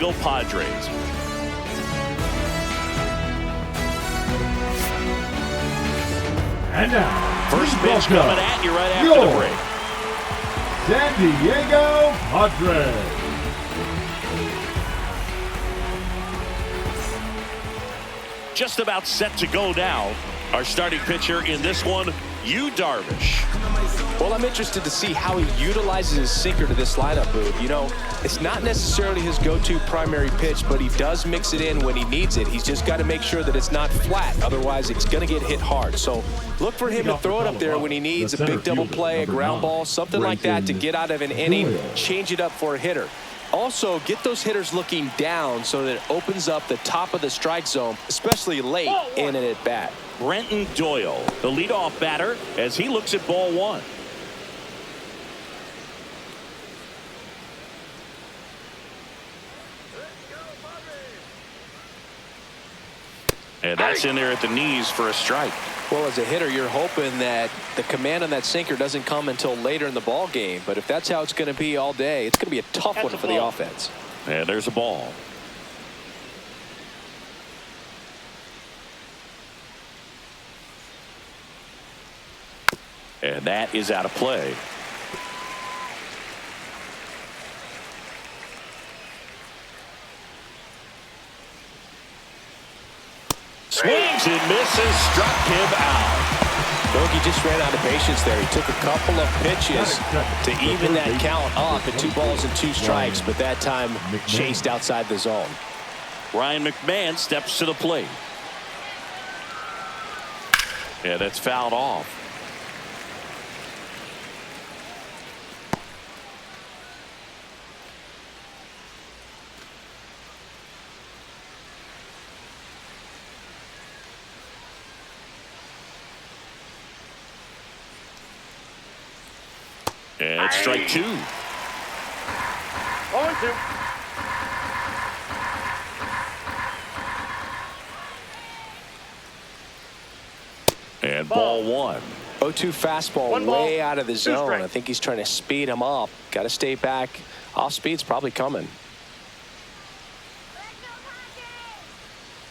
Go Padres. And now, First pitch coming at you right after the break. San Diego Padres. Just about set to go now. Our starting pitcher in this one, Yu Darvish. Well, I'm interested to see how he utilizes his sinker to this lineup, Booth. You know, it's not necessarily his go-to primary pitch, but he does mix it in when he needs it. He's just got to make sure that it's not flat. Otherwise, it's going to get hit hard. So look for him to throw it up there when he needs a big double play, a ground ball, something like that to get out of an inning, change it up for a hitter. Also, get those hitters looking down so that it opens up the top of the strike zone, especially late in an at-bat. Brenton Doyle, the leadoff batter, as he looks at ball one. And that's in there at the knees for a strike. Well, as a hitter, you're hoping that the command on that sinker doesn't come until later in the ball game. But if that's how it's going to be all day, it's going to be a tough one for the offense. And there's a ball. And that is out of play. Swings and misses, struck him out. Bogey just ran out of patience there. He took a couple of pitches to even that count up at 2 balls and 2 strikes, but that time chased outside the zone. Ryan McMahon steps to the plate. Yeah, that's fouled off. And it's strike 2. 0-2. And ball 1. 0-2 fastball way out of the zone. I think he's trying to speed him up. Got to stay back. Off speed's probably coming.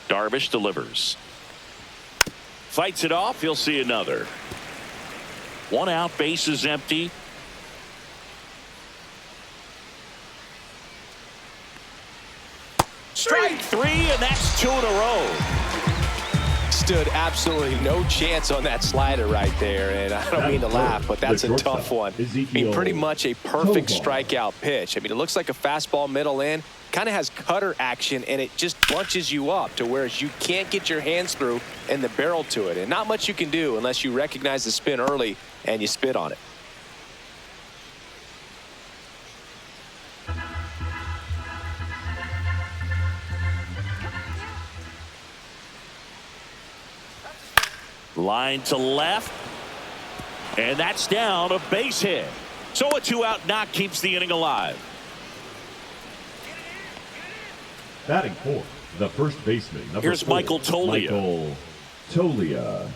Darvish delivers. Fights it off. He'll see another. 1 out, base is empty. Strike 3, and that's 2 in a row. Stood absolutely no chance on that slider right there, and I don't mean to laugh, but that's a tough one. I mean, pretty much a perfect strikeout pitch. I mean, it looks like a fastball middle in, kind of has cutter action, and it just bunches you up to where you can't get your hands through and the barrel to it, and not much you can do unless you recognize the spin early and you spit on it. Line to left, and that's down, a base hit. So a 2-out knock keeps the inning alive. Batting fourth, the first baseman. Here's 4, Michael Toglia. Michael Toglia.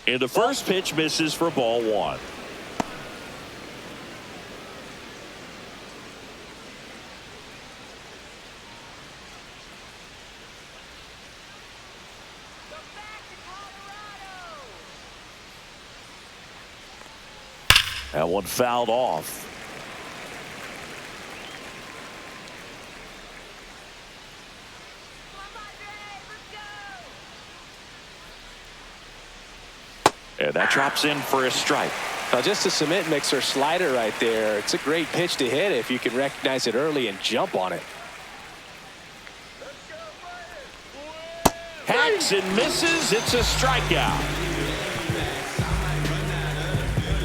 And the first pitch misses for ball 1. That one fouled off. And that drops in for a strike. Now, just a cement mixer slider right there. It's a great pitch to hit if you can recognize it early and jump on it. Hacks and misses. It's a strikeout.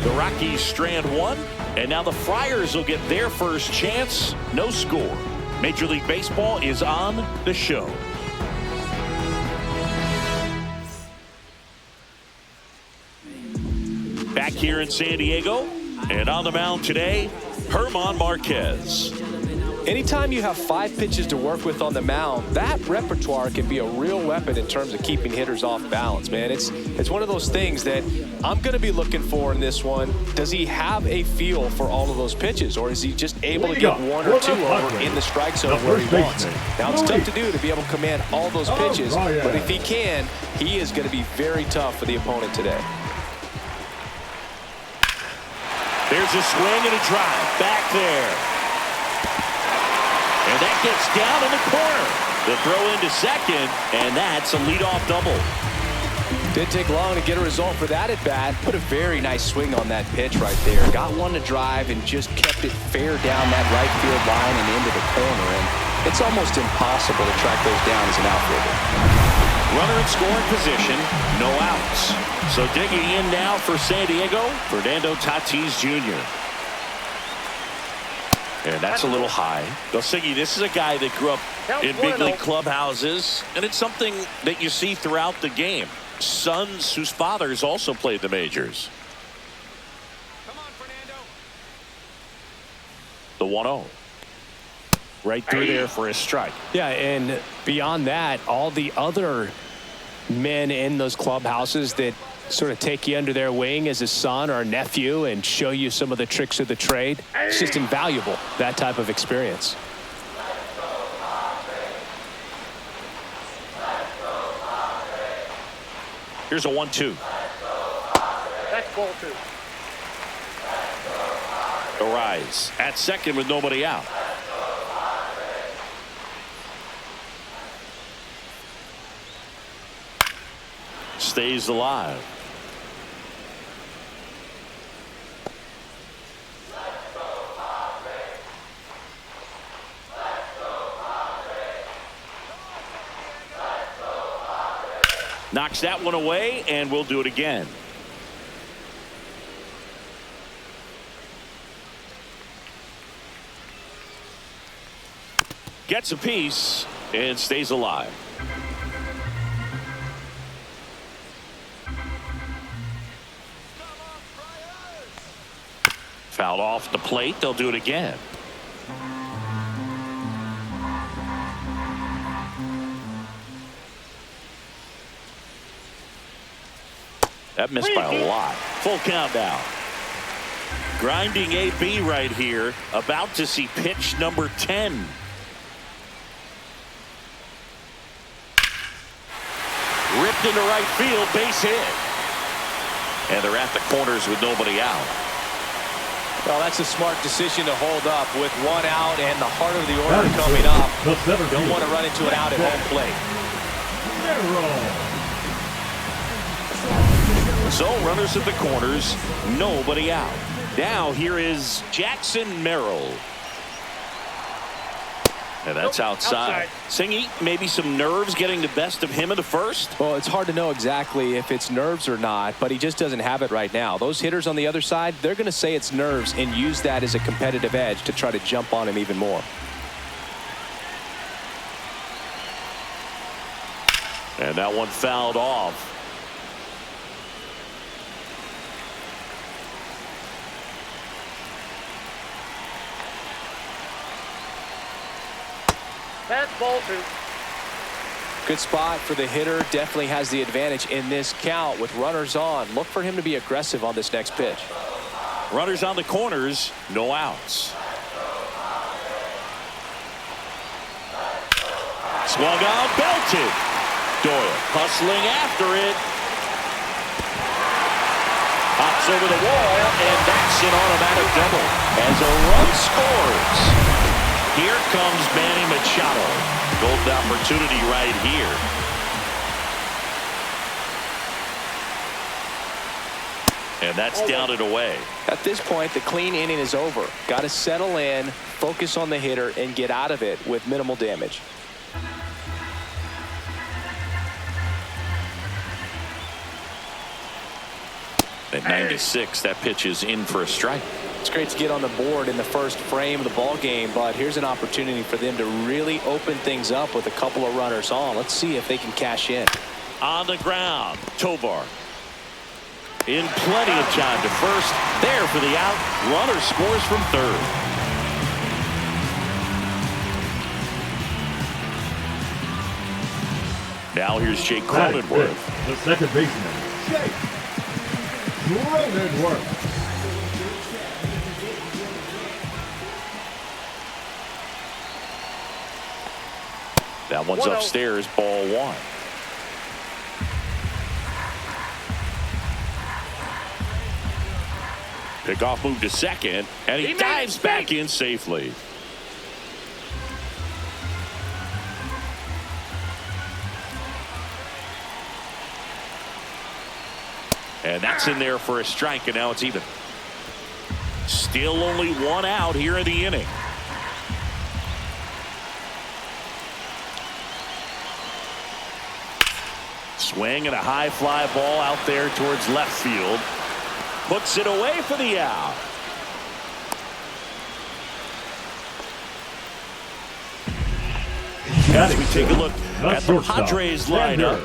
The Rockies strand 1, and now the Friars will get their first chance. No score. Major League Baseball is on the show. Back here in San Diego, and on the mound today, German Marquez. Anytime you have 5 pitches to work with on the mound, that repertoire can be a real weapon in terms of keeping hitters off balance, man. It's one of those things that I'm going to be looking for in this one. Does he have a feel for all of those pitches, or is he just able to get 1 or 2 over in the strike zone where he wants? Now, it's tough to do to be able to command all those pitches, but if he can, he is going to be very tough for the opponent today. There's a swing and a drive back there. And that gets down in the corner. The throw into second, and that's a leadoff double. Didn't take long to get a result for that at bat. Put a very nice swing on that pitch right there. Got one to drive and just kept it fair down that right field line and into the corner. And it's almost impossible to track those down as an outfielder. Runner in scoring position, no outs. So digging in now for San Diego, Fernando Tatis Jr. And that's a little high. Siggy, this is a guy that grew up in big league clubhouses, and it's something that you see throughout the game. Sons whose fathers also played the majors. Come on, Fernando. The 1-0. Right through there for a strike. Yeah, and beyond that, all the other men in those clubhouses that sort of take you under their wing as a son or a nephew and show you some of the tricks of the trade. It's just invaluable, that type of experience. Here's a 1-2. That's ball 2. Arise at second with nobody out. Stays alive. Knocks that one away, and we'll do it again. Gets a piece and stays alive. Fouled off the plate. They'll do it again. That missed by a lot. Full count now. Grinding AB right here. About to see pitch number 10. Ripped into right field. Base hit. And they're at the corners with nobody out. Well, that's a smart decision to hold up with 1 out and the heart of the order coming up. Don't want to run into an out at home plate. So runners at the corners, nobody out. Now here is Jackson Merrill. And that's outside. Singy, maybe some nerves getting the best of him in the first? Well, it's hard to know exactly if it's nerves or not, but he just doesn't have it right now. Those hitters on the other side, they're going to say it's nerves and use that as a competitive edge to try to jump on him even more. And that one fouled off. That's ball 2. Good spot for the hitter. Definitely has the advantage in this count with runners on. Look for him to be aggressive on this next pitch. Runners on the corners, no outs. Swung on, belted. Doyle hustling after it. Hops over the wall, and that's an automatic double as a run scores. Here comes Manny Machado. Golden opportunity right here. And that's down and away. At this point, the clean inning is over. Got to settle in, focus on the hitter, and get out of it with minimal damage. At 96, that pitch is in for a strike. It's great to get on the board in the first frame of the ball game, but here's an opportunity for them to really open things up with a couple of runners on. Let's see if they can cash in. On the ground, Tovar. In plenty of time to first. There for the out. Runner scores from third. Now here's Jake Batting Cronenworth. fifth, the second baseman, Jake Cronenworth. That one's upstairs, ball one. Pickoff move to second, and he dives back in safely. And that's in there for a strike, and now it's even. Still only one out here in the inning. Swing and a high fly ball out there towards left field. Puts it away for the out. As we take a look at the Padres lineup,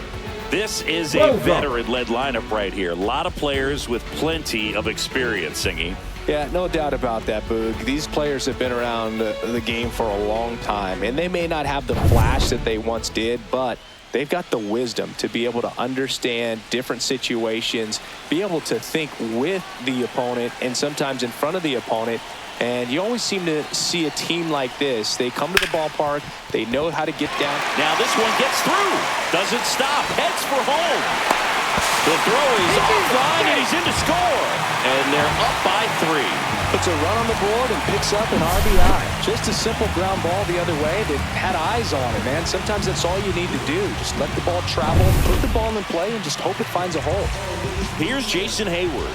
this is a veteran-led lineup right here. A lot of players with plenty of experience, Singy. Yeah, no doubt about that, Boog. These players have been around the game for a long time, and they may not have the flash that they once did, but they've got the wisdom to be able to understand different situations, be able to think with the opponent and sometimes in front of the opponent. And you always seem to see a team like this. They come to the ballpark. They know how to get down. Now this one gets through. Doesn't stop. Heads for home. The throw is offline, and he's in to score. And they're up by 3. Puts a run on the board and picks up an RBI. Just a simple ground ball the other way that had eyes on it, man. Sometimes that's all you need to do. Just let the ball travel, put the ball in play, and just hope it finds a hole. Here's Jason Hayward.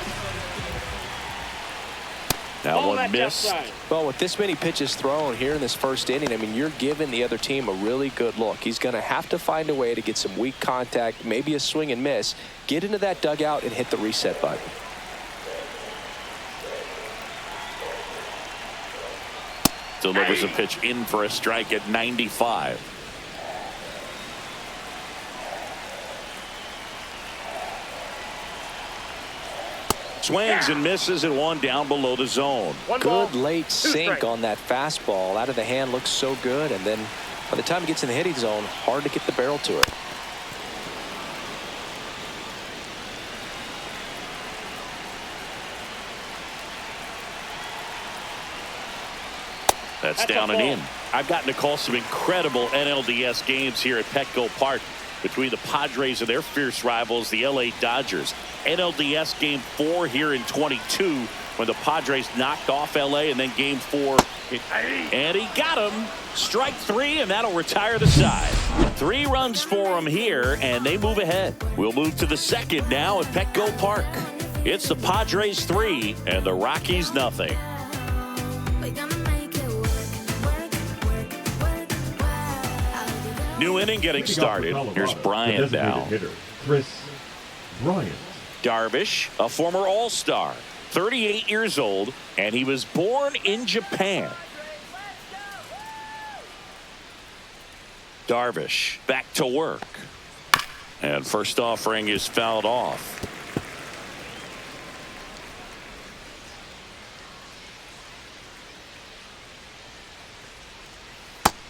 That one missed. Well, with this many pitches thrown here in this first inning, I mean, you're giving the other team a really good look. He's going to have to find a way to get some weak contact, maybe a swing and miss, get into that dugout and hit the reset button. Delivers a pitch in for a strike at 95. Swings and misses, and one down below the zone. Good late sink on that fastball. Out of the hand, looks so good, and then by the time it gets in the hitting zone, hard to get the barrel to it. That's down and in. I've gotten to call some incredible NLDS games here at Petco Park between the Padres and their fierce rivals, the LA Dodgers. NLDS Game 4 here in 22 when the Padres knocked off LA, and then Game 4. And he got him. Strike 3, and that'll retire the side. 3 runs for him here, and they move ahead. We'll move to the second now at Petco Park. It's the Padres 3 and the Rockies nothing. New inning getting started. Here's Bryant now. Chris Bryant. Darvish, a former All-Star, 38 years old, and he was born in Japan. Darvish back to work. And first offering is fouled off.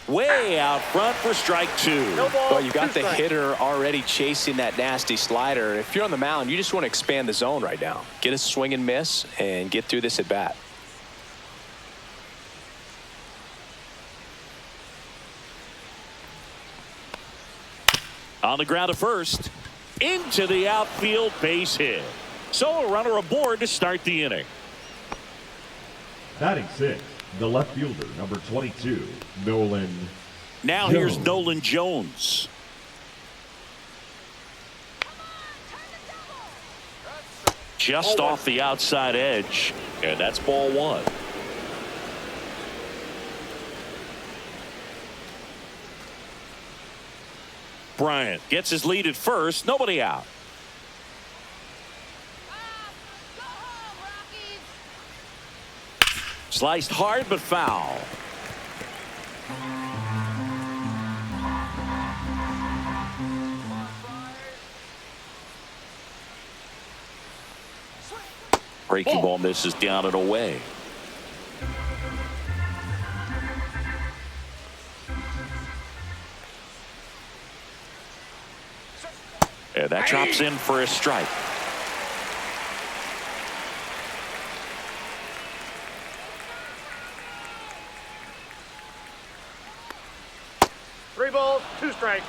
Way out front for strike 2. Well, you got the hitter already chasing that nasty slider. If you're on the mound, you just want to expand the zone right now. Get a swing and miss and get through this at bat. On the ground to first. Into the outfield, base hit. So a runner aboard to start the inning. Batting 6. The left fielder, number 22, Nolan Now Jones. Here's Nolan Jones. Just off the outside edge, and that's ball 1. Bryant gets his lead at first, nobody out. Sliced hard but foul. Breaking ball misses down and away. And that drops in for a strike. Three balls, two strikes.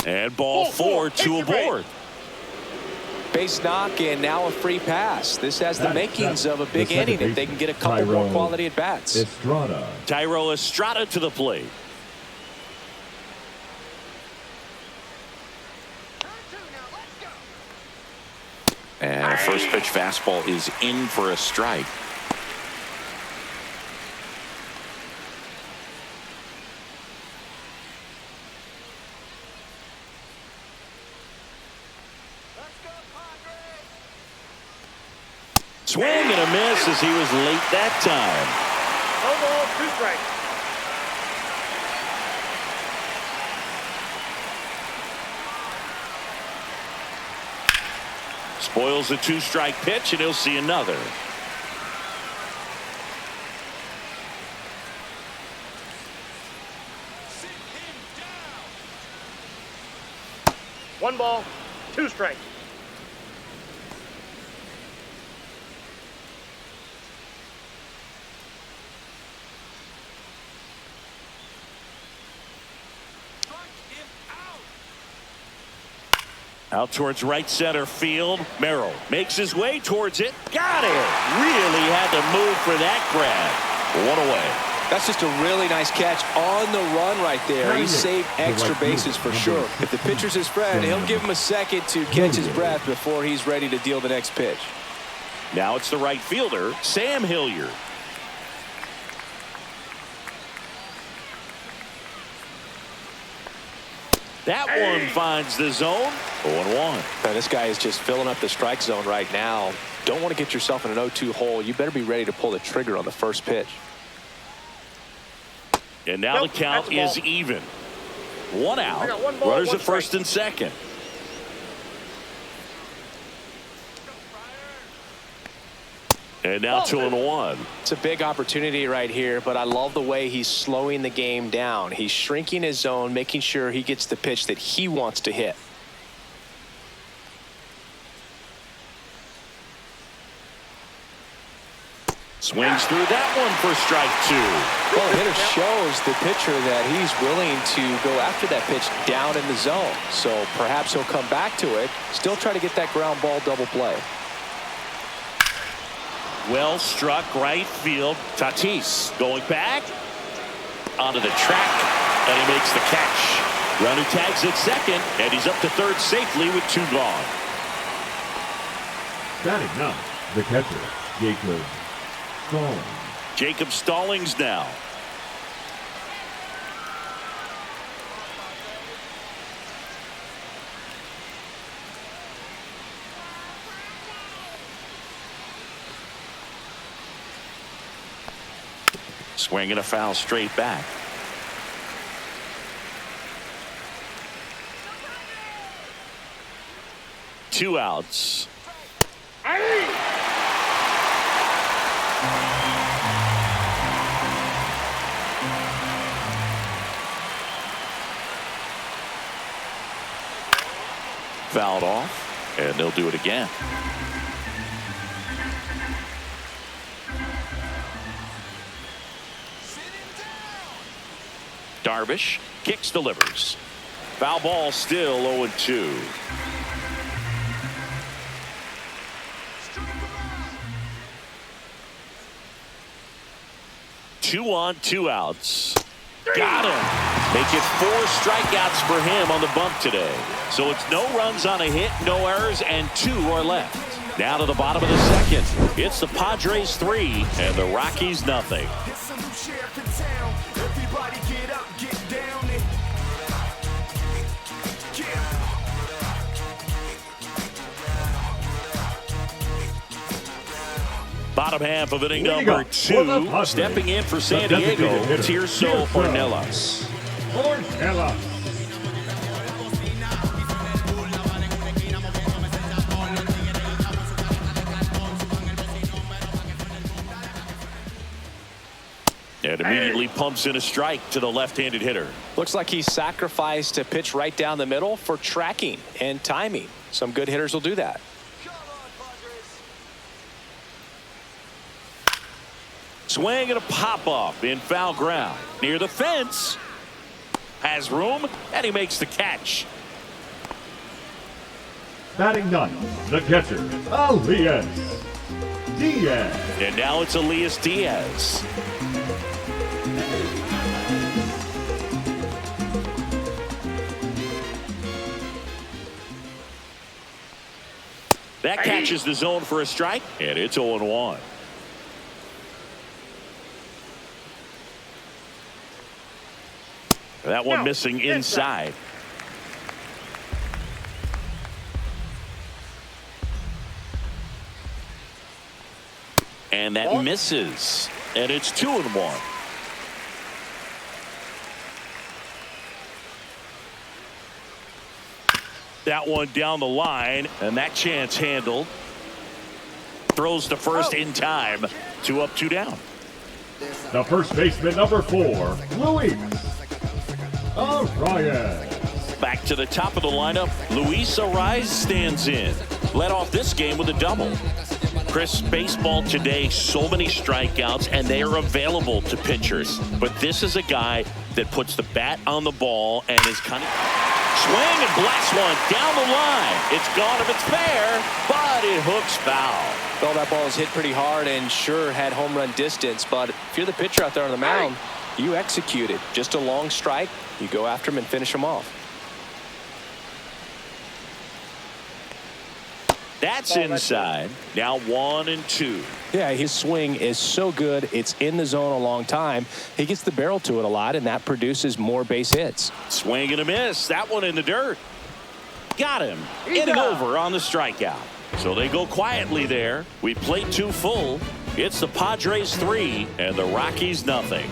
And ball four to a board. Base knock and now a free pass. This has the makings of a big inning if they can get a couple more quality at bats. Tyro Estrada to the plate. And a first pitch fastball is in for a strike. Swing and a miss as he was late that time. No balls, two strikes. Spoils the two-strike pitch, and he'll see another. One ball, two strikes. Out towards right center field. Merrill makes his way towards it. Got it. Really had to move for that grab. One away. That's just a really nice catch on the run right there. He saved extra bases for sure. If the pitcher's his friend, he'll give him a second to catch his breath before he's ready to deal the next pitch. Now it's the right fielder, Sam Hilliard. That one finds the zone. 0-1. This guy is just filling up the strike zone right now. Don't want to get yourself in an 0-2 hole. You better be ready to pull the trigger on the first pitch. And now the count is even. One out. Runners at first and second. And now 2-1. It's a big opportunity right here, but I love the way he's slowing the game down. He's shrinking his zone, making sure he gets the pitch that he wants to hit. Swings through that one for strike two. Well, the hitter shows the pitcher that he's willing to go after that pitch down in the zone. So perhaps he'll come back to it, still try to get that ground ball double play. Well struck right field. Tatis going back onto the track, and he makes the catch. Runner tags at second, and he's up to third safely with two gone. Batting now, the catcher, Jacob Stallings. Jacob Stallings now. Swing and a foul straight back. Two outs. Fouled off, and they'll do it again. Darvish kicks, delivers. Foul ball, still 0-2. Two on, two outs. Got him. Make it 4 strikeouts for him on the bump today. So it's no runs on a hit, no errors, and 2 are left. Now to the bottom of the second. It's the Padres 3 and the Rockies nothing. Bottom half of inning number 2. Stepping in for San Diego, Tirso Ornelas. And immediately pumps in a strike to the left-handed hitter. Looks like he sacrificed a pitch right down the middle for tracking and timing. Some good hitters will do that. Swing and a pop-up in foul ground. Near the fence. Has room, and he makes the catch. Batting ninth, the catcher, Elias Diaz. And now it's Elias Diaz. That catches the zone for a strike, and it's 0-1. That one missing inside. And that misses. And it's 2-1. That one down the line, and that chance handled. Throws to first in time. 2 up, 2 down. The first baseman, number 4, Luis Arias. Back to the top of the lineup, Luis Arias stands in. Led off this game with a double. Chris, baseball today, so many strikeouts, and they are available to pitchers. But this is a guy that puts the bat on the ball and is kind of... Swing and blasts one down the line. It's gone if it's fair, but it hooks foul. Well, that ball was hit pretty hard and sure had home run distance, but if you're the pitcher out there on the mound, you execute it. Just a long strike, you go after him and finish him off. That's inside. Now 1-2. Yeah, his swing is so good. It's in the zone a long time. He gets the barrel to it a lot, and that produces more base hits. Swing and a miss. That one in the dirt. Got him. Inning over on the strikeout. So they go quietly there. We played 2 full. It's the Padres 3 and the Rockies nothing.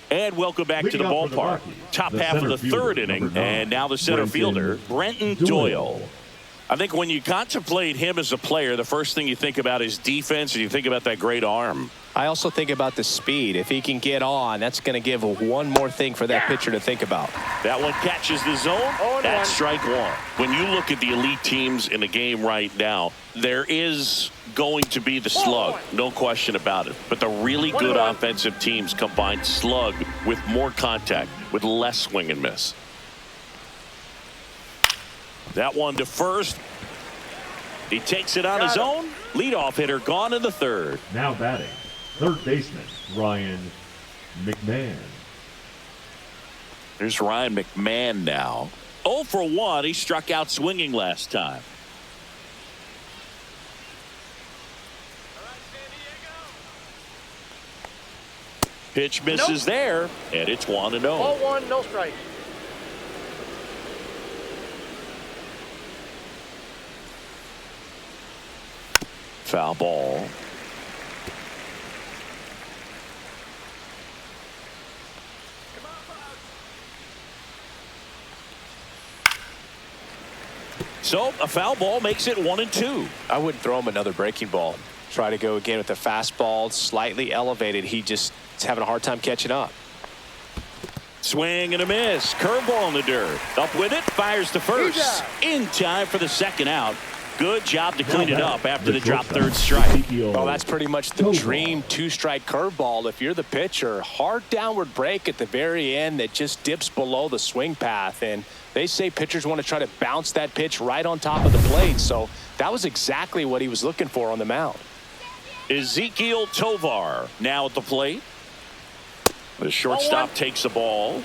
And welcome back to the ballpark. Top half of the third inning. And now the center fielder, Brenton Doyle. I think when you contemplate him as a player, the first thing you think about is defense, and you think about that great arm. I also think about the speed. If he can get on, that's going to give one more thing for that pitcher to think about. That one catches the zone. That's strike one. When you look at the elite teams in the game right now, there is going to be the slug, no question about it. But the really good offensive teams combine slug with more contact, with less swing and miss. That one to first. He takes it on his own. Leadoff hitter gone in the third. Now batting, third baseman, Ryan McMahon. There's Ryan McMahon now. 0 for 1. He struck out swinging last time. Pitch misses there, and it's 1-0. 0-1, no strike. Foul ball. So a foul ball makes it 1-2. I wouldn't throw him another breaking ball. Try to go again with the fastball, slightly elevated. He just is having a hard time catching up. Swing and a miss. Curveball in the dirt. Up with it. Fires to first. In time for the second out. Good job to clean it up after the drop third strike. Well, that's pretty much the dream 2-strike curveball. If you're the pitcher, hard downward break at the very end that just dips below the swing path. And they say pitchers want to try to bounce that pitch right on top of the plate. So that was exactly what he was looking for on the mound. Ezekiel Tovar now at the plate. The shortstop takes the ball.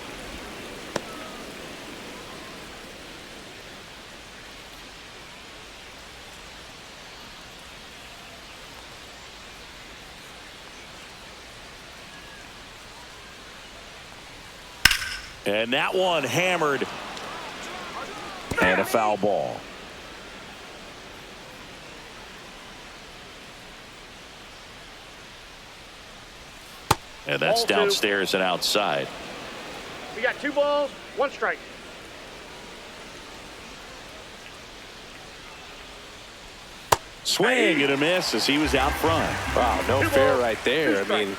And that one hammered. And a foul ball. And that's downstairs and outside. We got 2 balls, 1 strike. Swing and a miss as he was out front. Wow, no fair right there. I mean,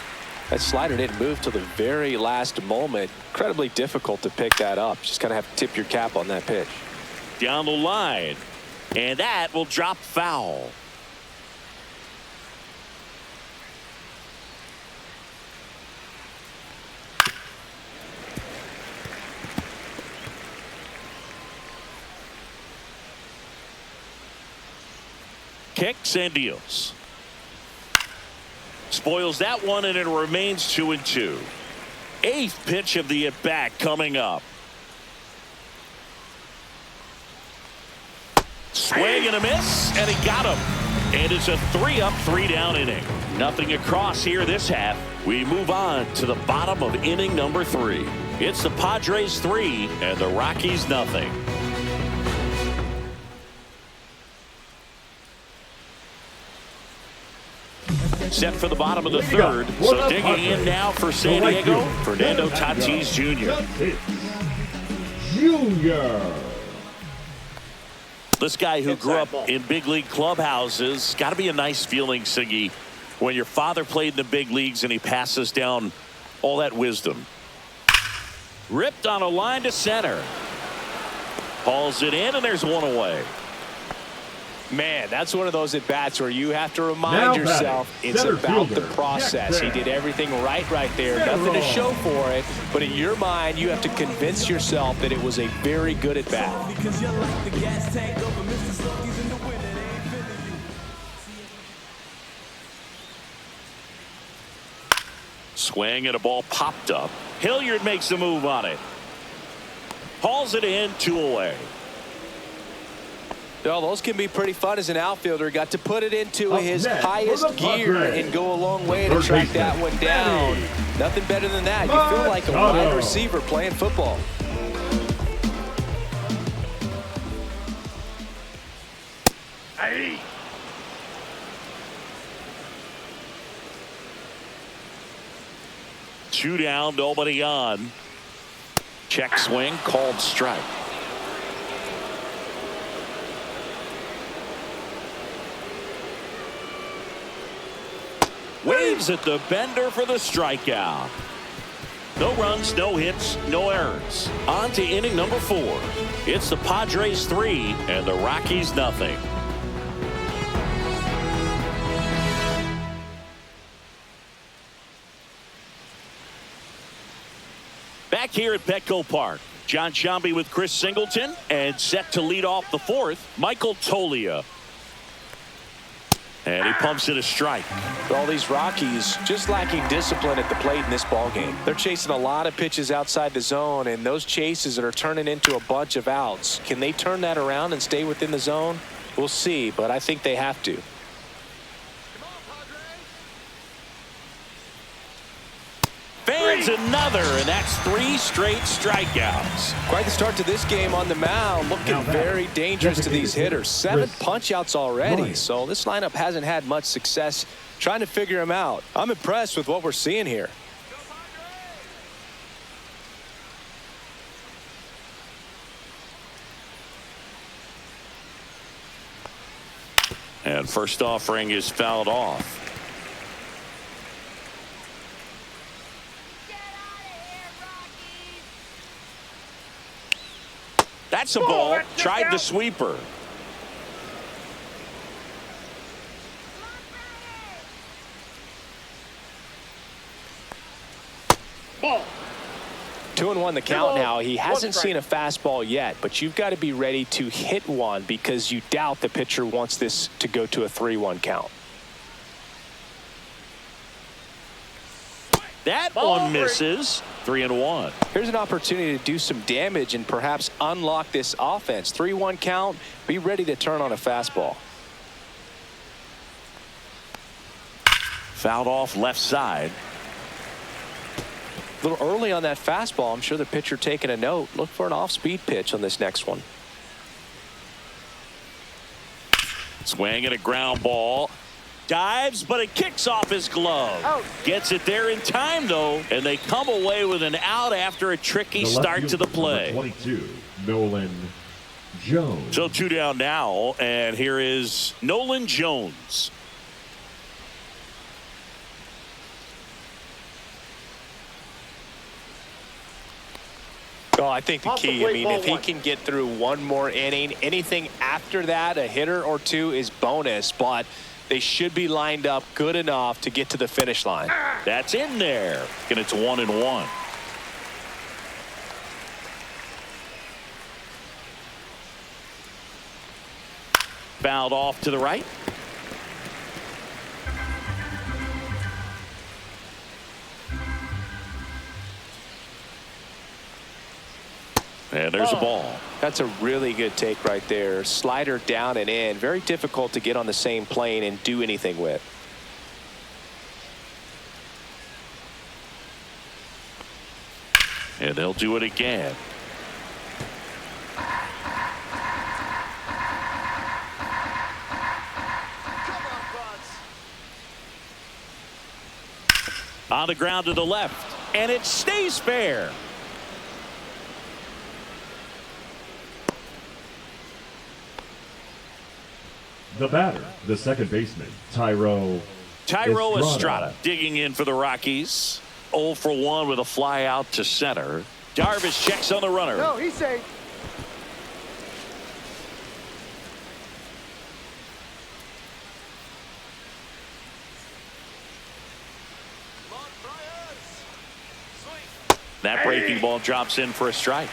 that slider didn't move till the very last moment. Incredibly difficult to pick that up. Just kind of have to tip your cap on that pitch. Down the line. And that will drop foul. Kicks and deals. Spoils that one, and it remains 2-2. Eighth pitch of the at-bat coming up. Swing and a miss, and he got him. And it's a 3-up, 3-down inning. Nothing across here this half. We move on to the bottom of inning number 3. It's the Padres 3 and the Rockies nothing. Set for the bottom of the third. So digging in now for San Diego, Fernando Tatis Jr. This guy who grew up in big league clubhouses, got to be a nice feeling, Siggy, when your father played in the big leagues and he passes down all that wisdom. Ripped on a line to center. Hauls it in, and there's one away. Man, that's one of those at-bats where you have to remind yourself it's about the process. He did everything right there. Nothing to show for it. But in your mind, you have to convince yourself that it was a very good at-bat. Swing and a ball popped up. Hilliard makes the move on it. Hauls it in, 2 away. Well, those can be pretty fun as an outfielder. Got to put it into his highest gear and go a long way to track that one down. Nothing better than that. You feel like a wide receiver playing football. Hey. Two down, nobody on. Check swing, called strike. Waves at the bender for the strikeout. No runs, no hits, no errors. On to inning number 4. It's the Padres 3 and the Rockies nothing. Back here at Petco Park, John Sciambi with Chris Singleton, and set to lead off the 4th, Michael Toglia. And he pumps it a strike. All these Rockies just lacking discipline at the plate in this ballgame. They're chasing a lot of pitches outside the zone, and those chases that are turning into a bunch of outs. Can they turn that around and stay within the zone? We'll see, but I think they have to. Fans another, and that's 3 straight strikeouts. Quite the start to this game on the mound. Looking very dangerous to these hitters. 7 punch-outs already, so this lineup hasn't had much success trying to figure them out. I'm impressed with what we're seeing here. And first offering is fouled off. That's a ball. Tried the sweeper. Ball. 2-1 the count now. He hasn't seen a fastball yet, but you've got to be ready to hit one because you doubt the pitcher wants this to go to a 3-1 count. That one misses. 3-1. Here's an opportunity to do some damage and perhaps unlock this offense. 3-1 count. Be ready to turn on a fastball. Fouled off left side. A little early on that fastball. I'm sure the pitcher taking a note. Look for an off-speed pitch on this next one. Swing and a ground ball. Dives, but it kicks off his glove. Out. Gets it there in time, though, and they come away with an out after a tricky start to the play. 22, Nolan Jones. So 2 down now, and here is Nolan Jones. Oh, I think the key, if he can get through one more inning, anything after that, a hitter or two is bonus, but they should be lined up good enough to get to the finish line. That's in there, and it's 1-1. Fouled off to the right. And there's a ball. That's a really good take right there. Slider down and in. Very difficult to get on the same plane and do anything with. And they'll do it again. On the ground to the left, and it stays fair. The batter, the second baseman, Thairo Estrada digging in for the Rockies. 0 for 1 with a fly out to center. Darvish checks on the runner. No, he's safe. That breaking ball drops in for a strike.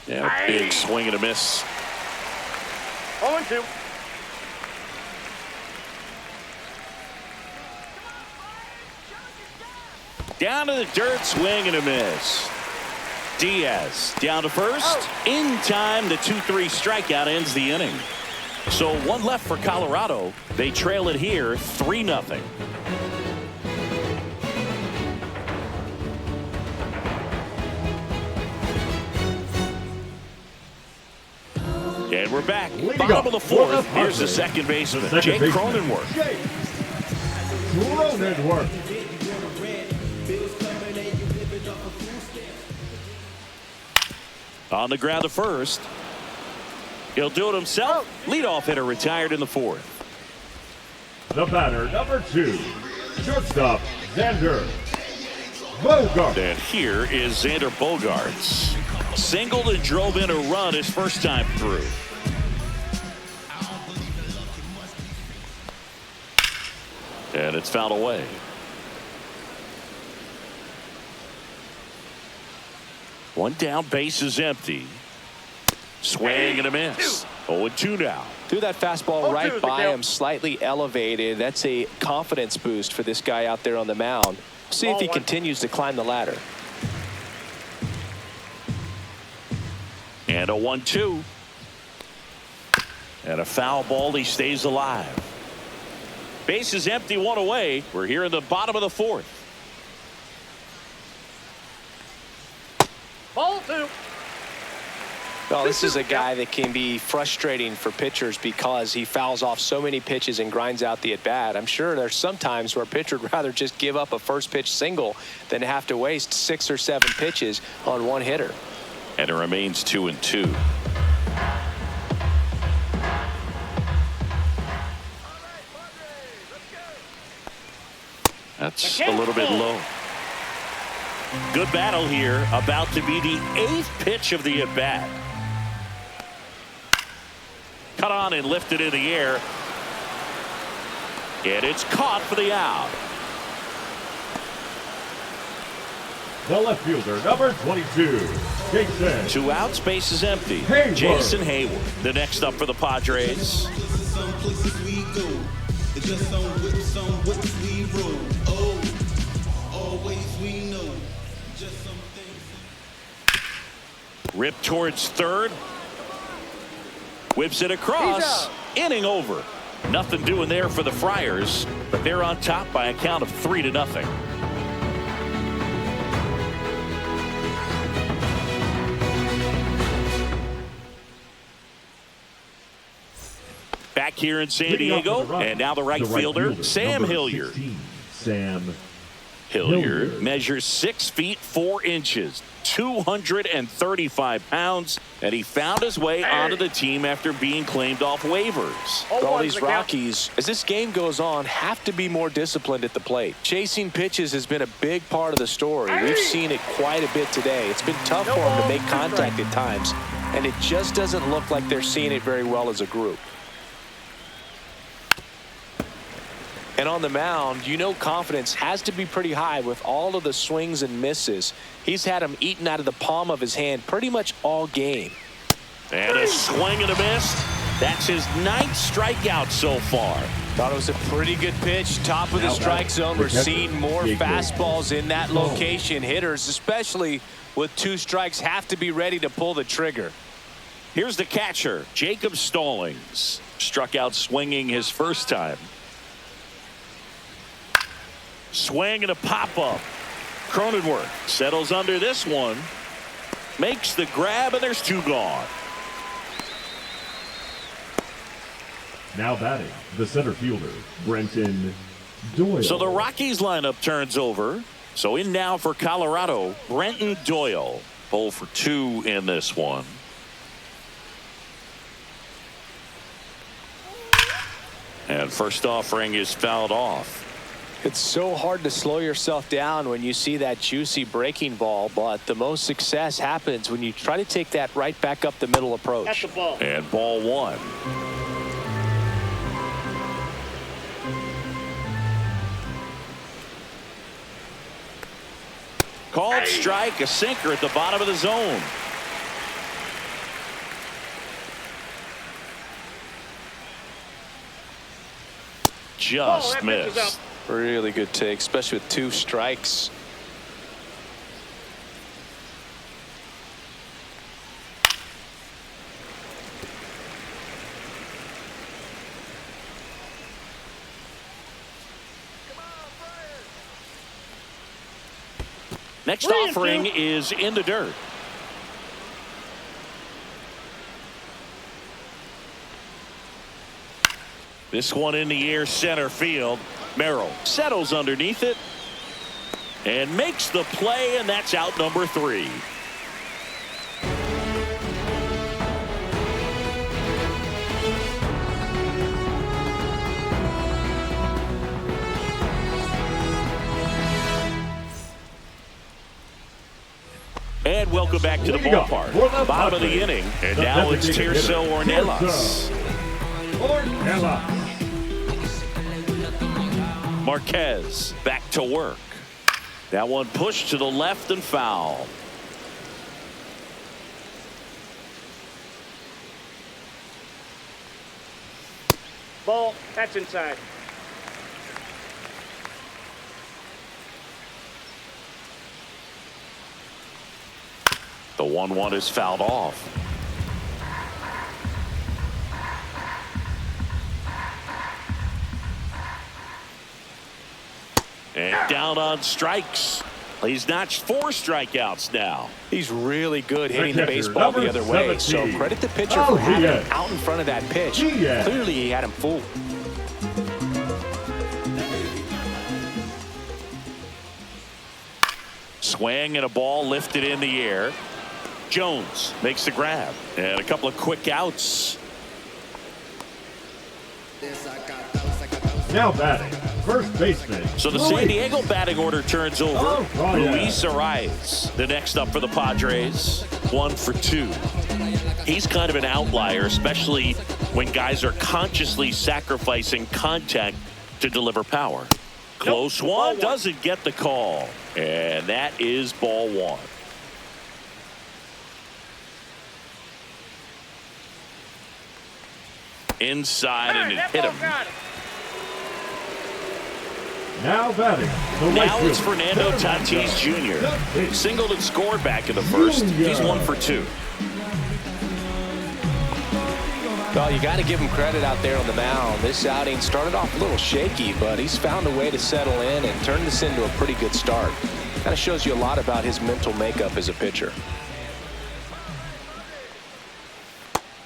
Yeah, big swing and a miss. 0-2. Down to the dirt, swing and a miss. Diaz down to first. In time, the 2-3 strikeout ends the inning. So 1 left for Colorado. They trail it here 3-0. And we're back. Bottom of the 4th. Here's the second baseman, Jake Cronenworth. On the ground to first. He'll do it himself. Leadoff hitter retired in the 4th. The batter, number 2, shortstop, Xander Bogaerts. And here is Xander Bogaerts. Singled and drove in a run his first time through. And it's fouled away. One down, base is empty. Swing and a miss. 0-2 now. Threw that fastball right by him, slightly elevated. That's a confidence boost for this guy out there on the mound. See if he continues to climb the ladder. And a 1-2. And a foul ball. He stays alive. Base is empty, 1 away. We're here in the bottom of the 4th. Ball 2. Well, this is a guy that can be frustrating for pitchers because he fouls off so many pitches and grinds out the at-bat. I'm sure there's some times where a pitcher would rather just give up a first pitch single than have to waste 6 or 7 pitches on one hitter. And it remains 2-2. That's a little bit low. Good battle here. About to be the 8th pitch of the at-bat. Cut on and lifted in the air. And it's caught for the out. The left fielder, number 22, Jason. 2 outs, base is empty. Hayward. Jason Hayward, the next up for the Padres. Rip towards third. Whips it across. Inning over. Nothing doing there for the Friars, but they're on top by a count of 3-0. back here in San Diego. And now the right fielder, Sam Hilliard. 16, Sam Hilliard measures 6 feet 4 inches, 235 pounds, and he found his way onto the team after being claimed off waivers. All these Rockies, as this game goes on, have to be more disciplined at the plate. Chasing pitches has been a big part of the story. We've seen it quite a bit today. It's been tough for them to make contact at times, and it just doesn't look like they're seeing it very well as a group. And on the mound, you know confidence has to be pretty high with all of the swings and misses. He's had them eaten out of the palm of his hand pretty much all game. And a swing and a miss. That's his 9th strikeout so far. Thought it was a pretty good pitch. Top of the strike zone. We're seeing more fastballs in that location. Hitters, especially with 2 strikes, have to be ready to pull the trigger. Here's the catcher, Jacob Stallings. Struck out swinging his first time. Swing and a pop-up. Cronenworth settles under this one. Makes the grab, and there's 2 gone. Now batting, the center fielder, Brenton Doyle. So the Rockies lineup turns over. So in now for Colorado, Brenton Doyle. 0 for 2 in this one. And first offering is fouled off. It's so hard to slow yourself down when you see that juicy breaking ball, but the most success happens when you try to take that right back up the middle approach. That's the ball. And ball 1. Called strike, a sinker at the bottom of the zone. Just missed. Really good take, especially with 2 strikes. Next offering is in the dirt. This one in the air, center field. Merrill settles underneath it and makes the play, and that's out number 3. And welcome back to the ballpark. Bottom of the inning, and now it's Tirso Ornelas. Marquez back to work. That one pushed to the left and foul. Ball. That's inside. The 1-1 is fouled off. And down on strikes. He's notched 4 strikeouts now. He's really good hitting the baseball the other way. So credit the pitcher for having him out in front of that pitch. Clearly he had him fooled. Swing and a ball lifted in the air. Jones makes the grab. And a couple of quick outs. Now batting, first baseman. So the San Diego batting order turns over. Luis Arias, the next up for the Padres. 1 for 2. He's kind of an outlier, especially when guys are consciously sacrificing contact to deliver power. Close one, doesn't get the call. And that is ball 1. Inside, and it hit him. Now batting. Now it's Fernando Tatis Jr. Singled and scored back in the first. He's 1 for 2. Well, you got to give him credit out there on the mound. This outing started off a little shaky, but he's found a way to settle in and turn this into a pretty good start. Kind of shows you a lot about his mental makeup as a pitcher.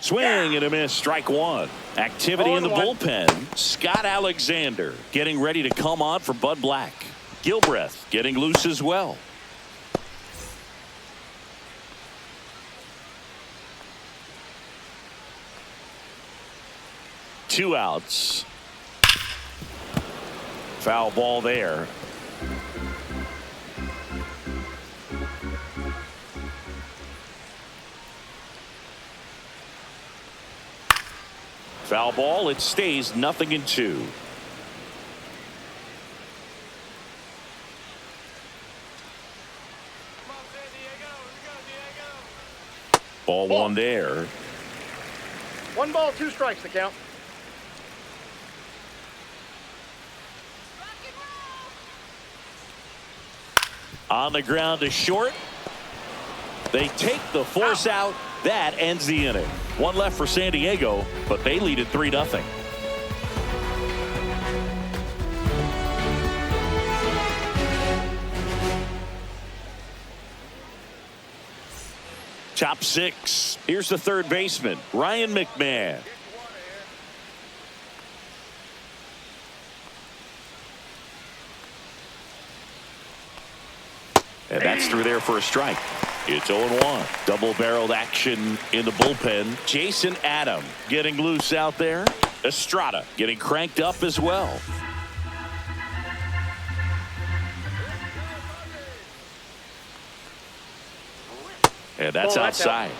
Swing and a miss, strike 1. Activity in the bullpen. Scott Alexander getting ready to come on for Bud Black. Gilbreth getting loose as well. Two outs. Foul ball there. Foul ball. It stays 0-2. Ball one there. 1 ball, 2 strikes to count. On the ground to short. They take the force out. That ends the inning. One left for San Diego, but they lead it 3-0. Top 6. Here's the third baseman, Ryan McMahon. And that's through there for a strike. It's 0-1. Double-barreled action in the bullpen. Jason Adam getting loose out there. Estrada getting cranked up as well. And that's outside.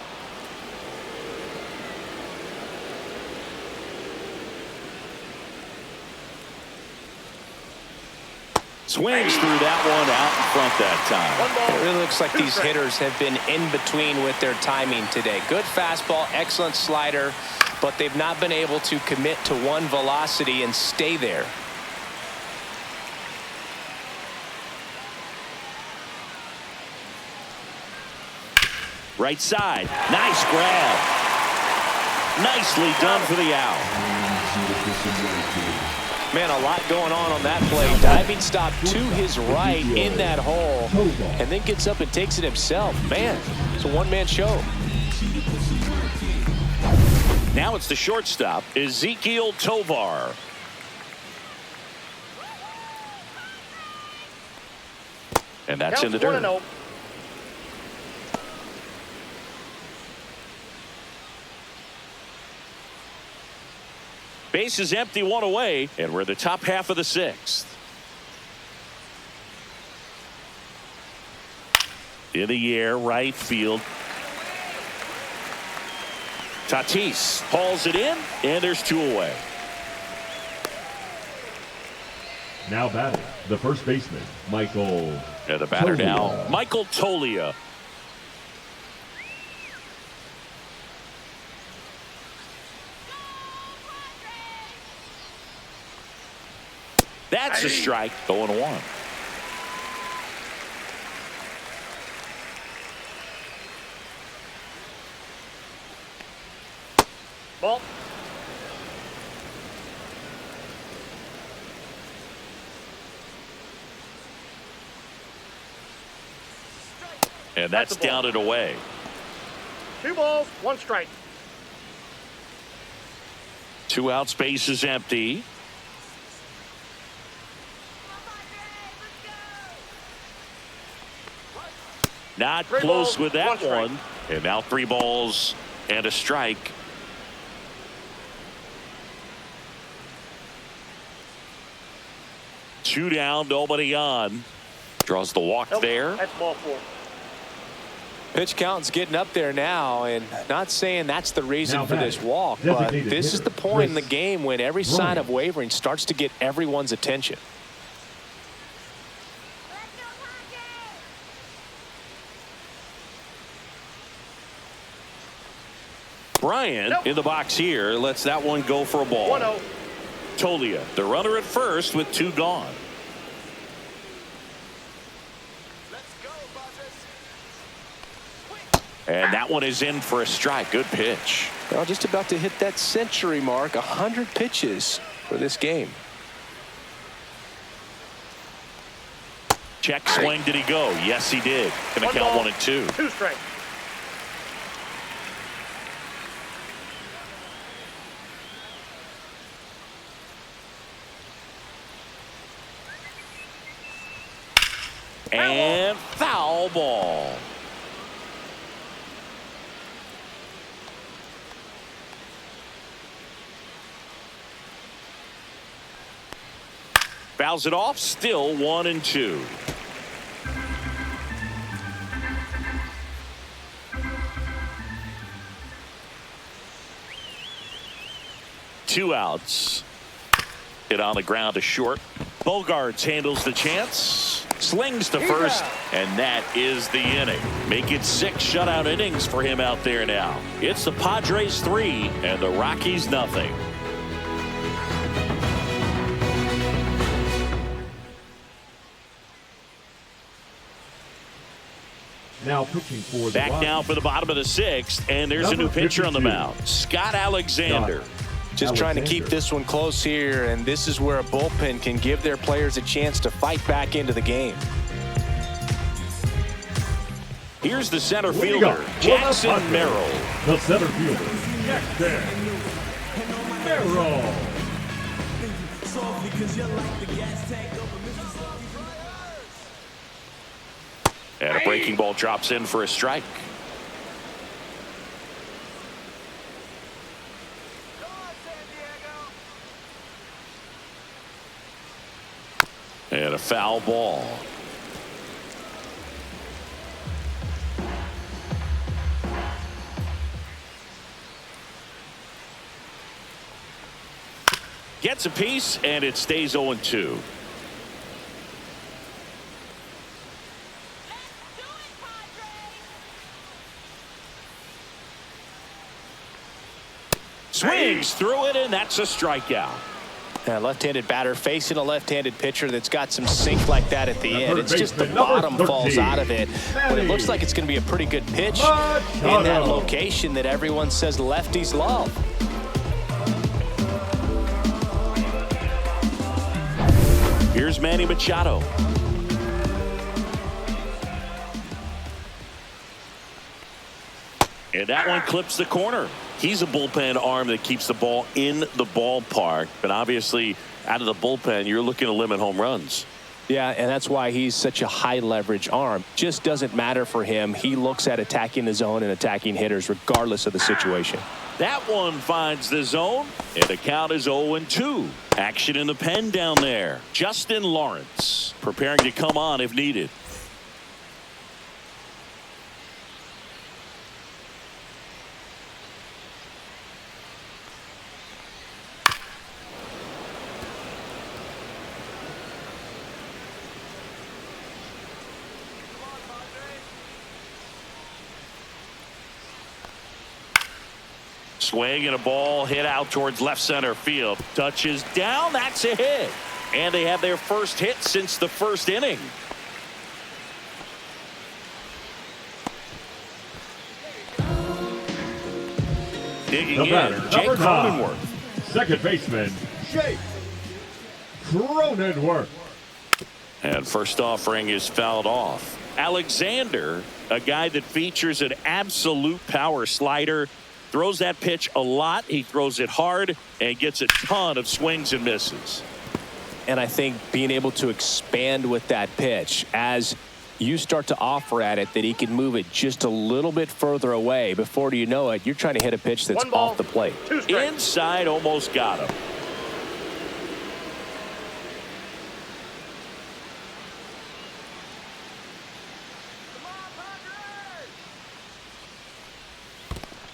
Swings through that one out in front that time. It really looks like these hitters have been in between with their timing today. Good fastball, excellent slider, but they've not been able to commit to one velocity and stay there. Right side. Nice grab. Nicely done for the out. Man, a lot going on that play. Diving stop to his right in that hole, and then gets up and takes it himself. Man, it's a one-man show. Now it's the shortstop, Ezequiel Tovar. And that's in the dirt. 1-0. Base is empty, one away, and we're the top half of the 6th. In the air, right field. Tatis hauls it in, and there's 2 away. Now batting, the first baseman, Michael. And the batter Tolia. now, Michael Tolia. That's a strike. 0-1. Ball. And that's down and away. 2 balls, 1 strike. 2 outs, base is empty. Not 3 close balls, with that 1 strike. one. And now 3 balls and a strike. Two down, nobody on. Draws the walk there. That's ball 4. Pitch count's getting up there now, and not saying that's the reason Now for this walk, but designated this is hitter, the point in the Chris game when every sign of wavering starts to get everyone's attention. Bryant in the box here lets that one go for a ball. 1-0. Tolia, the runner at first with 2 gone. And that one is in for a strike. Good pitch. Well, just about to hit that century mark, 100 pitches for this game. Check swing. Did he go? Yes, he did. Gonna count 1 and 2. 2 strikes. And foul ball. Fouls it off, still 1-2. Two outs. Hit on the ground to short. Bogaerts handles the chance. Slings to first, and that is the inning. Make it 6 shutout innings for him out there now. It's the Padres 3 and the Rockies nothing. Now pitching for the Back Rockies. now for the bottom of the 6th, and there's a new pitcher on the mound, Scott Alexander. Just trying to keep this one close here, and this is where a bullpen can give their players a chance to fight back into the game. Here's the center fielder, Jackson Merrill. The center fielder, Jackson Merrill. And a breaking ball drops in for a strike. And a foul ball. Gets a piece, and it stays 0-2. Swings through it, and that's a strikeout. A left-handed batter facing a left-handed pitcher that's got some sink like that at the end. It's just the bottom falls out of it. But it looks like it's going to be a pretty good pitch in that location that everyone says lefties love. Here's Manny Machado. And that one clips the corner. He's a bullpen arm that keeps the ball in the ballpark. But obviously, out of the bullpen, you're looking to limit home runs. Yeah, and that's why he's such a high-leverage arm. Just doesn't matter for him. He looks at attacking the zone and attacking hitters regardless of the situation. That one finds the zone, and the count is 0-2. Action in the pen down there. Justin Lawrence preparing to come on if needed. Swing and a ball hit out towards left center field. Touches down. That's a hit. And they have their first hit since the first inning. Digging in, Jake Cronenworth. Second baseman, Jake Cronenworth. And first offering is fouled off. Alexander, a guy that features an absolute power slider. Throws that pitch a lot. He throws it hard and gets a ton of swings and misses. And I think being able to expand with that pitch as you start to offer at it that he can move it just a little bit further away. Before you know it, you're trying to hit a pitch that's off the plate. Inside, almost got him.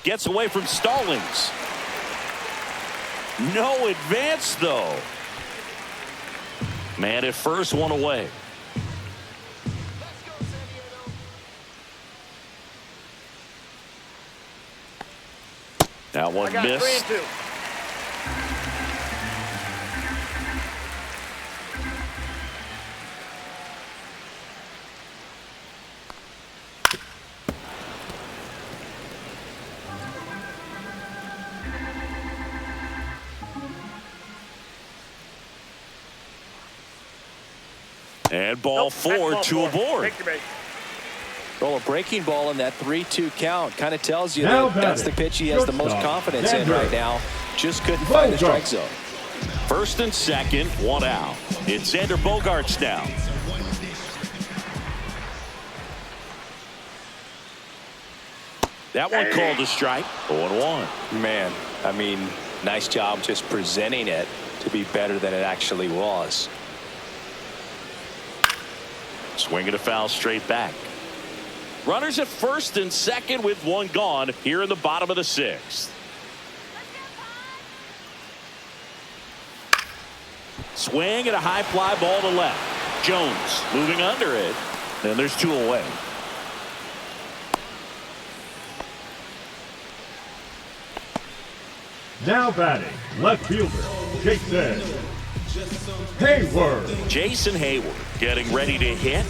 Gets away from Stallings. No advance, though. Man at first, one away. That one missed. And ball 4, 2 aboard. Well, a breaking ball in that 3-2 count kind of tells you that that's the pitch he has the most confidence in right now. Just couldn't find the strike zone. First and second, one out. It's Xander Bogaerts now. That one called a strike. 0-1. Man, I mean, nice job just presenting it to be better than it actually was. Swinging a foul straight back. Runners at first and second with one gone here in the bottom of the sixth. Swing and a high fly ball to left. Jones moving under it. And there's two away. Now batting, left fielder, Jason Hayward. Jason Hayward getting ready to hit.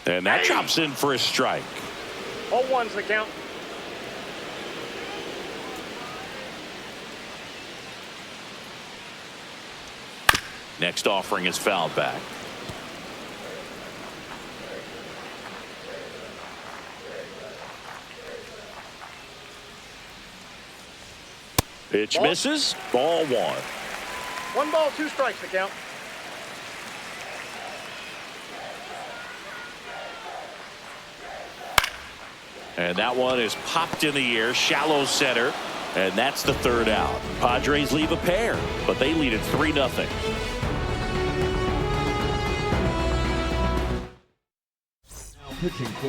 And that drops in for a strike. 0-1's the count. Next offering is fouled back. Pitch Ball. misses. Ball 1. 1 ball, 2 strikes the count. And that one is popped in the air, shallow center, and that's the third out. Padres leave a pair, but they lead it 3-0.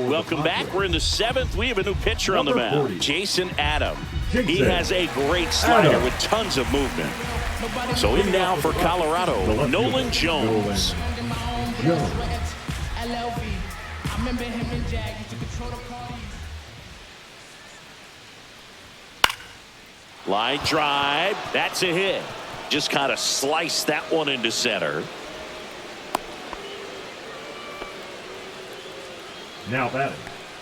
Welcome back. We're in the seventh. We have a new pitcher on the mound, Jason Adam. He has a great slider with tons of movement. So in now for Colorado, Nolan Jones. Line drive. That's a hit. Just kind of sliced that one into center. Now batting,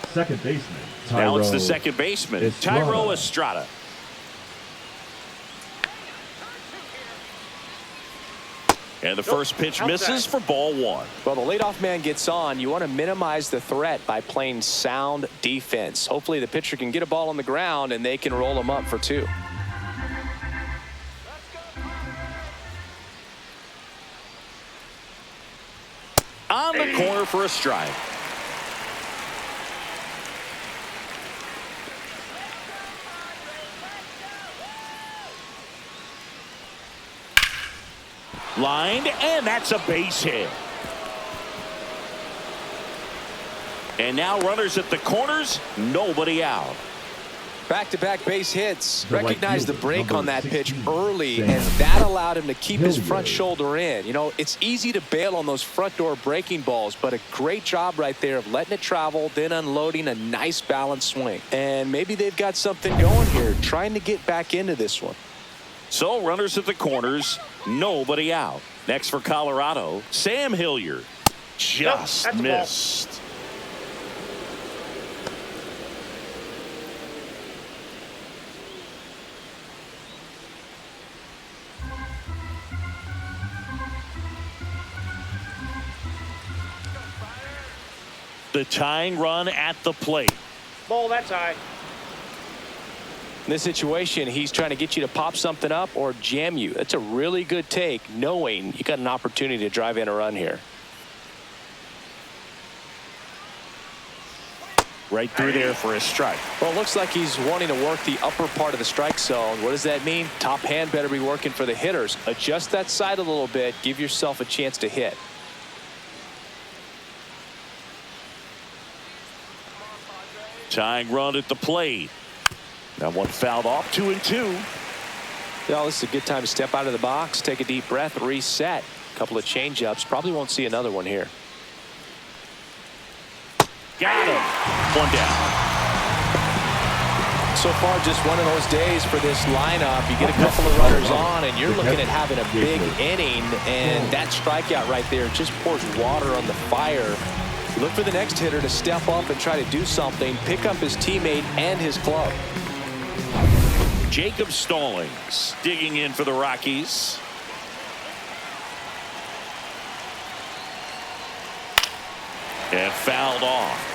second baseman. Now it's the second baseman, Thairo Estrada. And the first pitch misses for ball 1. Well, the leadoff man gets on. You want to minimize the threat by playing sound defense. Hopefully the pitcher can get a ball on the ground and they can roll him up for 2. On the corner for a strike. Lined, and that's a base hit. And now runners at the corners, nobody out. Back-to-back base hits. Recognized the break on that pitch early, and that allowed him to keep his front shoulder in. You know, it's easy to bail on those front door breaking balls, but a great job right there of letting it travel, then unloading a nice balanced swing. And maybe they've got something going here, trying to get back into this one. So runners at the corners, nobody out. Next for Colorado, Sam Hilliard. Just missed. The tying run at the plate. Ball, that's high. In this situation, he's trying to get you to pop something up or jam you. That's a really good take, knowing you got an opportunity to drive in a run here. Right through there for a strike. Well, it looks like he's wanting to work the upper part of the strike zone. What does that mean? Top hand better be working for the hitters. Adjust that side a little bit. Give yourself a chance to hit. Tying run at the plate. That one fouled off. 2-2. Well, this is a good time to step out of the box, take a deep breath, reset. A couple of change-ups. Probably won't see another one here. Got him. One down. So far, just one of those days for this lineup. You get a couple of runners on, and you're looking at having a big inning, and that strikeout right there just pours water on the fire. Look for the next hitter to step up and try to do something, pick up his teammate and his glove. Jacob Stallings digging in for the Rockies. And fouled off.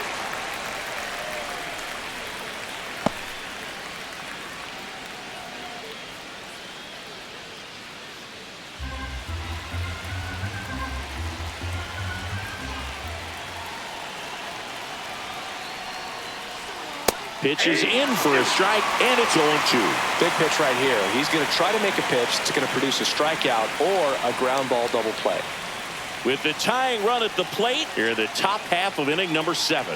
Pitch is in for a strike, and it's 0-2. Big pitch right here. He's going to try to make a pitch that's going to produce a strikeout or a ground ball double play. With the tying run at the plate, here in the top half of inning number 7.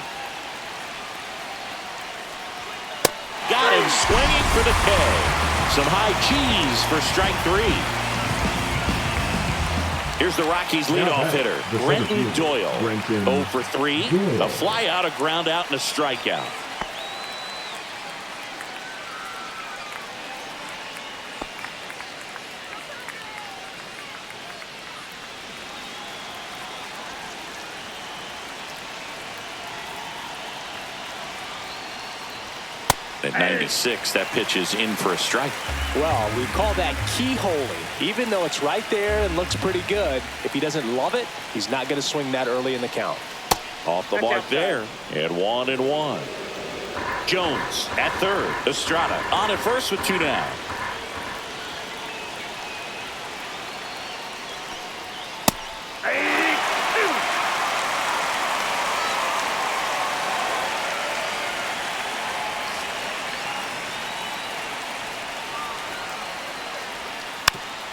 Got him swinging for the K. Some high cheese for strike 3. Here's the Rockies leadoff hitter, Brenton Doyle. 0 for 3. A fly out, a ground out, and a strikeout. At 96, that pitch is in for a strike. Well, we call that keyholing. Even though it's right there and looks pretty good, if he doesn't love it, he's not going to swing that early in the count. Off the mark there. And 1-1. Jones at third. Estrada on at first with 2 down.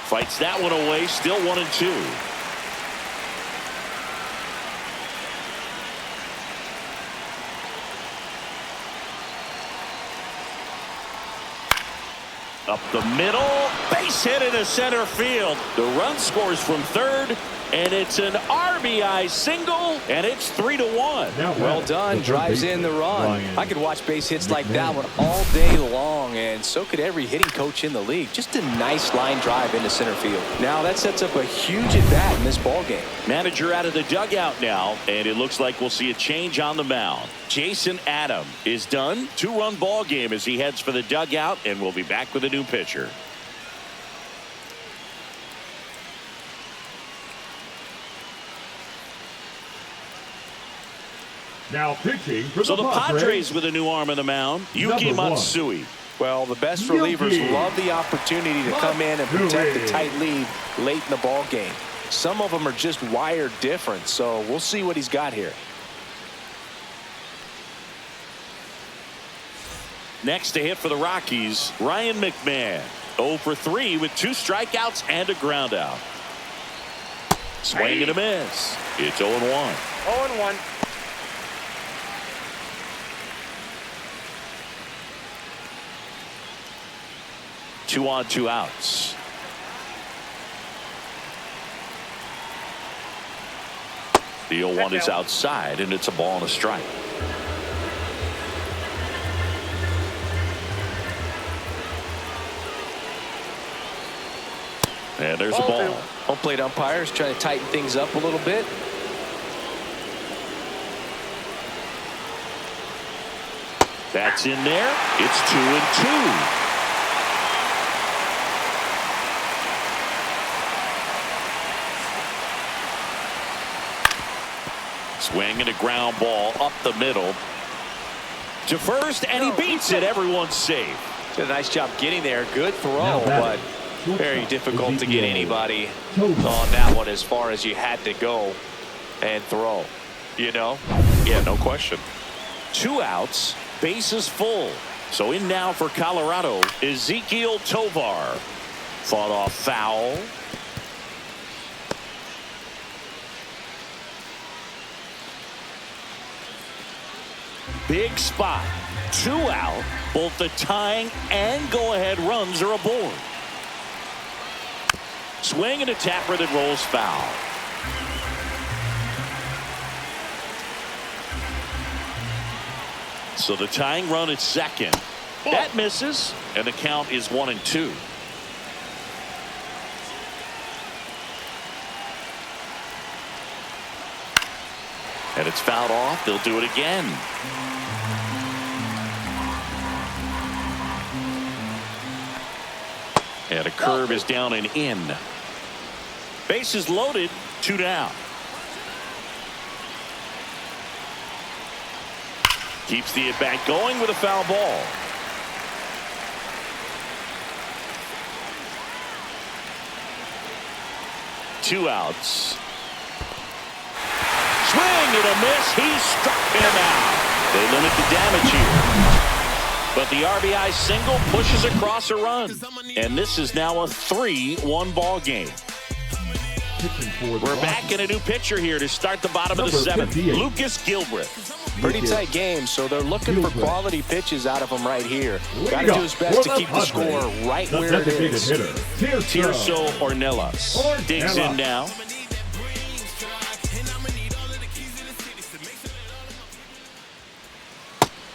Fights that one away, still 1-2. Up the middle, base hit into center field. The run scores from third, and it's an RBI single, and it's 3-1. Well done, drives in the run. I could watch base hits like that one all day long, and so could every hitting coach in the league. Just a nice line drive into center field. Now that sets up a huge at bat in this ball game. Manager out of the dugout now, and it looks like we'll see a change on the mound. Jason Adam is done. 2-run ball game as he heads for the dugout, and we'll be back with a new pitcher. Now pitching for the Padres with a new arm on the mound, Yuki Matsui. Well, the best relievers love the opportunity to come in and protect the tight lead late in the ball game. Some of them are just wired different, so we'll see what he's got here. Next to hit for the Rockies, Ryan McMahon. 0 for 3 with 2 strikeouts and a ground out. Swing and a miss. It's 0-1. 0-1. 2 on, 2 outs. The 0-1 is outside, and it's a ball and a strike. And there's a ball. Home plate umpires trying to tighten things up a little bit. That's in there. It's 2-2. Swing and a ground ball up the middle to first, and he beats it. Everyone's safe. Did a nice job getting there. Good throw, but very difficult to get anybody on that one as far as you had to go and throw. You know? Yeah, no question. 2 outs, bases full. So in now for Colorado, Ezequiel Tovar. Fought off foul. Big spot. 2 out. Both the tying and go-ahead runs are aboard. Swing and a tapper that rolls foul. So the tying run at second. That misses, and the count is 1-2. And it's fouled off. They'll do it again. And a curve is down and in. Bases loaded, 2 down. Keeps the at-bat going with a foul ball. Two outs. Swing and a miss. He struck him out. They limit the damage here. But the RBI single pushes across a run. And this is now a 3-1 ball game. We're back in a new pitcher here to start the bottom of the 7th. Lucas Gilbreth. Pretty tight game, so they're looking for quality pitches out of him right here. Got to do his best to keep the score right where it is. Tirso Ornelas digs in now.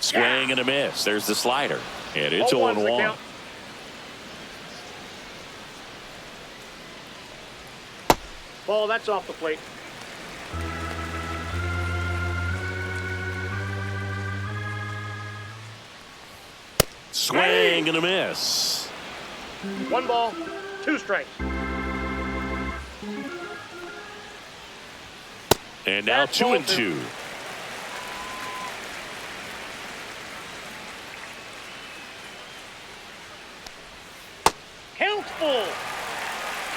Swing and a miss. There's the slider. And it's 0-1. Ball, that's off the plate. Swing and a miss. 1 ball, 2 strikes. And now 2-2. Count full.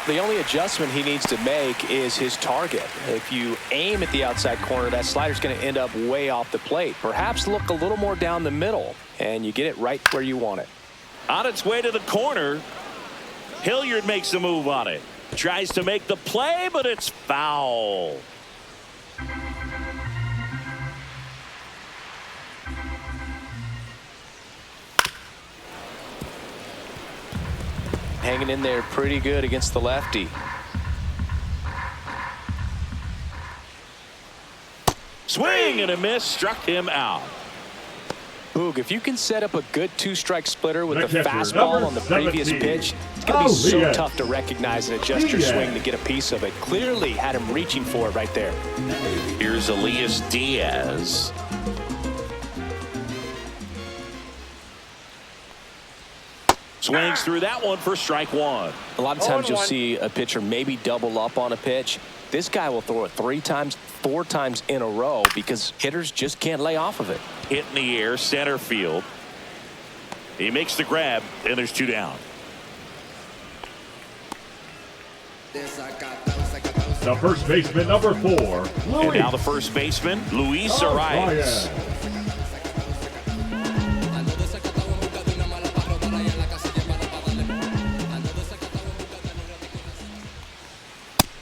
The only adjustment he needs to make is his target. If you aim at the outside corner, that slider's going to end up way off the plate. Perhaps look a little more down the middle, and you get it right where you want it. On its way to the corner, Hilliard makes the move on it. Tries to make the play, but it's foul. Hanging in there pretty good against the lefty. Swing and a miss, struck him out. Boog, if you can set up a good 2-strike splitter with the fastball on the previous pitch, it's going to be so tough to recognize and adjust your swing to get a piece of it. Clearly had him reaching for it right there. Here's Elias Diaz. Swings through that one for strike 1. A lot of times you'll see a pitcher maybe double up on a pitch. This guy will throw it 3 times, 4 times in a row because hitters just can't lay off of it. Hit in the air, center field. He makes the grab, and there's 2 down. The first baseman, number 4, Luis. And now the first baseman, Luis Arias.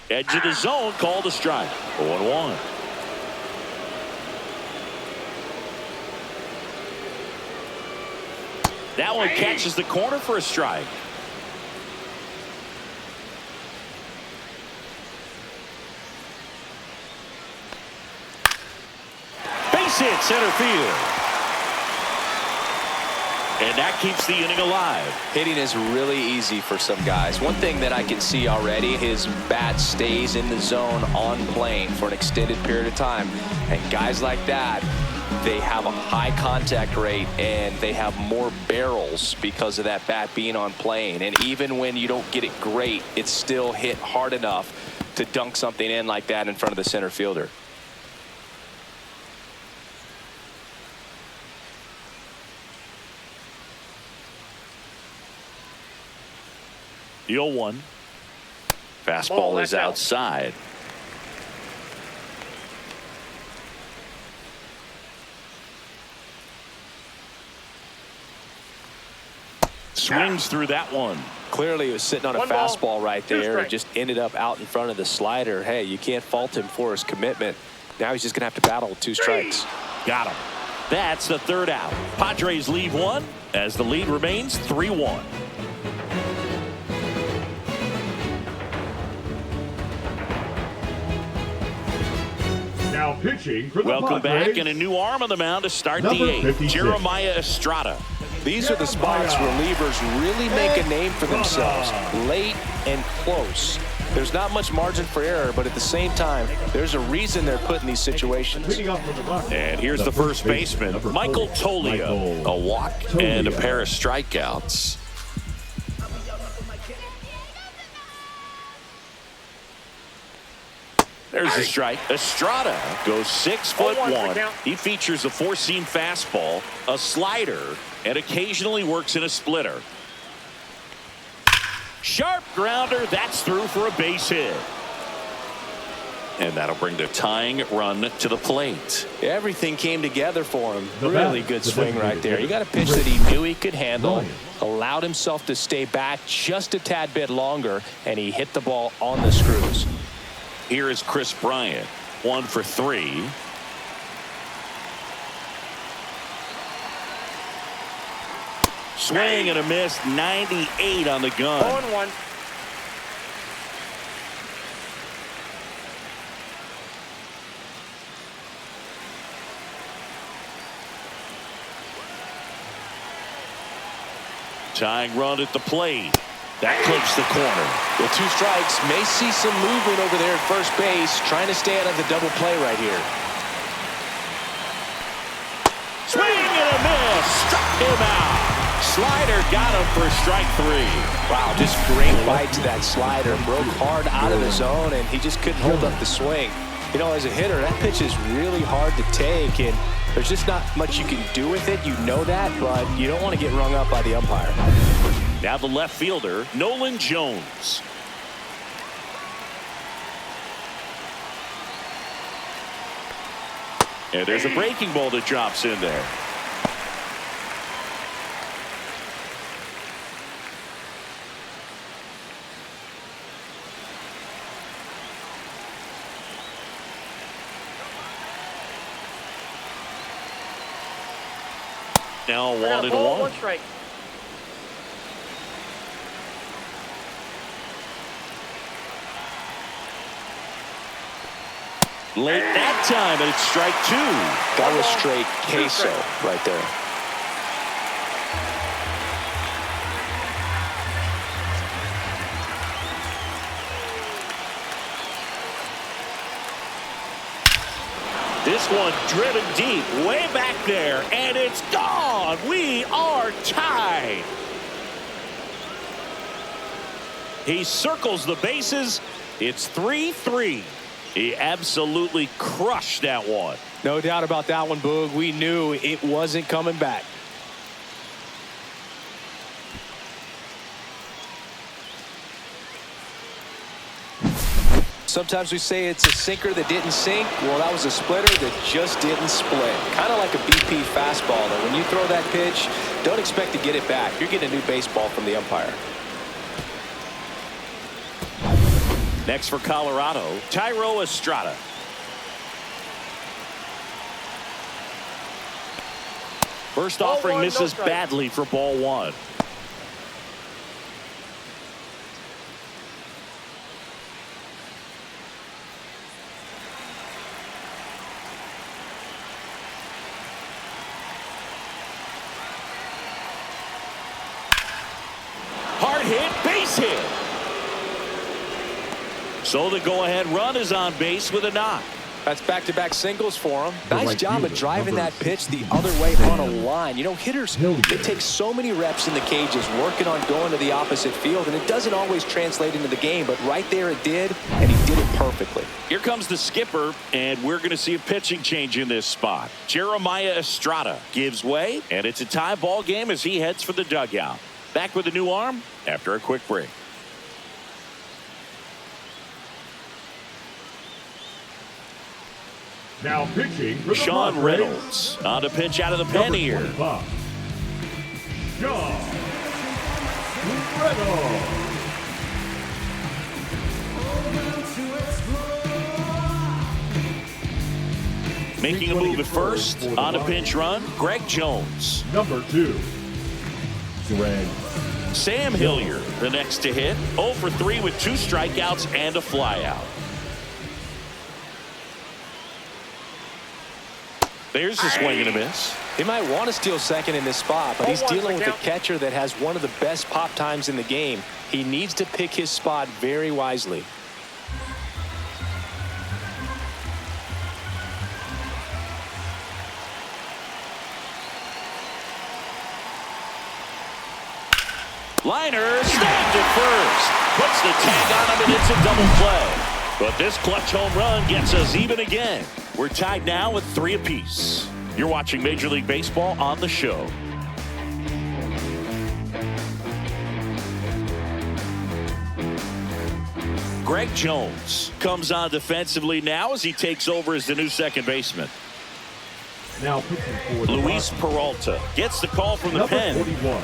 Edge of the zone, called a strike. 0-1. That one catches the corner for a strike. Base hit, center field. And that keeps the inning alive. Hitting is really easy for some guys. One thing that I can see already, his bat stays in the zone on plane for an extended period of time. And guys like that, they have a high contact rate and they have more barrels because of that bat being on plane. And even when you don't get it great, it's still hit hard enough to dunk something in like that in front of the center fielder. The 0-1. Fastball is outside. Swings through that one. Clearly he was sitting on a fastball right there and just ended up out in front of the slider. Hey, you can't fault him for his commitment. Now he's just going to have to battle with 2 strikes. Got him. That's the 3rd out. Padres leave 1 as the lead remains 3-1. Now pitching for the Welcome Padres. back, and a new arm on the mound to start Number the 8th. 56. Jeremiah Estrada. These are the spots where relievers really make a name for themselves, late and close. There's not much margin for error, but at the same time, there's a reason they're put in these situations. And here's the first baseman, Michael Toglia. A walk and a pair of strikeouts. There's the strike. Estrada goes 6'1". He features a 4-seam fastball, a slider, and occasionally works in a splitter. Sharp grounder. That's through for a base hit. And that'll bring the tying run to the plate. Everything came together for him. The Really bat, good the swing right there. designated You got a pitch that he knew he could handle, allowed himself to stay back just a tad bit longer, and he hit the ball on the screws. Here is Chris Bryant, 1 for 3. Swing and a miss, 98 on the gun. 0-1. Tying run at the plate. That clips the corner. With 2 strikes, may see some movement over there at first base, trying to stay out of the double play right here. Swing and a miss. Struck him out. Slider got him for strike 3. Wow, just great bite to that slider. Broke hard out of the zone, and he just couldn't hold up the swing. You know, as a hitter, that pitch is really hard to take, and there's just not much you can do with it. You know that, but you don't want to get rung up by the umpire. Now the left fielder, Nolan Jones. And there's a breaking ball that drops in there. Now 1-1. 1 strike. Late that time, and it's strike 2. That was straight queso right there. This one driven deep, way back there, and it's gone. We are tied. He circles the bases. It's 3-3. He absolutely crushed that one. No doubt about that one, Boog. We knew it wasn't coming back. Sometimes we say it's a sinker that didn't sink. Well, that was a splitter that just didn't split. Kind of like a BP fastball. That when you throw that pitch, don't expect to get it back. You're getting a new baseball from the umpire. Next for Colorado, Thairo Estrada. First offering misses badly for ball 1. Hard hit, base hit. So the go-ahead run is on base with a knock. That's back-to-back singles for him. Nice right job of fielder, driving number that pitch the other way on a line. You know, hitters, they take so many reps in the cages working on going to the opposite field, and it doesn't always translate into the game, but right there it did, and he did it perfectly. Here comes the skipper, and we're going to see a pitching change in this spot. Jeremiah Estrada gives way, and it's a tie ball game as he heads for the dugout. Back with a new arm after a quick break. Now pitching for the Sean Padres, Reynolds on to pitch out of the pen number here. 25, Sean Reynolds. Making a move at first on a pinch run, Greg Jones. Number 2, Greg. Sam Hilliard, the next to hit, 0 for 3 with 2 strikeouts and a flyout. There's a swing and a miss. He might want to steal second in this spot, but he's dealing with a catcher that has one of the best pop times in the game. He needs to pick his spot very wisely. Liner snapped at first. Puts the tag on him, and it's a double play. But this clutch home run gets us even again. We're tied now with 3 apiece. You're watching Major League Baseball on the show. Greg Jones comes on defensively now as he takes over as the new second baseman. Now pitching for the Luis Rockies, Peralta gets the call from the number pen. 41.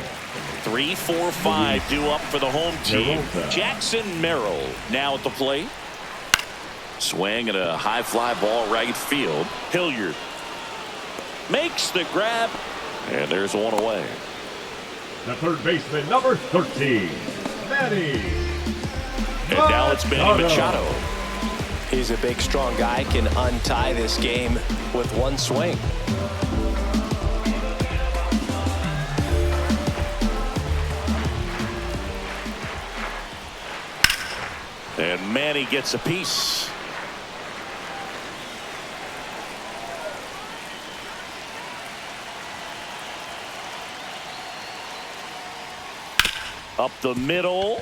3, 4, 5 due up for the home team. Peralta. Jackson Merrill now at the plate. Swing and a high fly ball right field. Hilliard makes the grab, and there's one away. The third baseman, number 13, Manny. And now it's Manny Machado. He's a big, strong guy, can untie this game with one swing. And Manny gets a piece. Up the middle.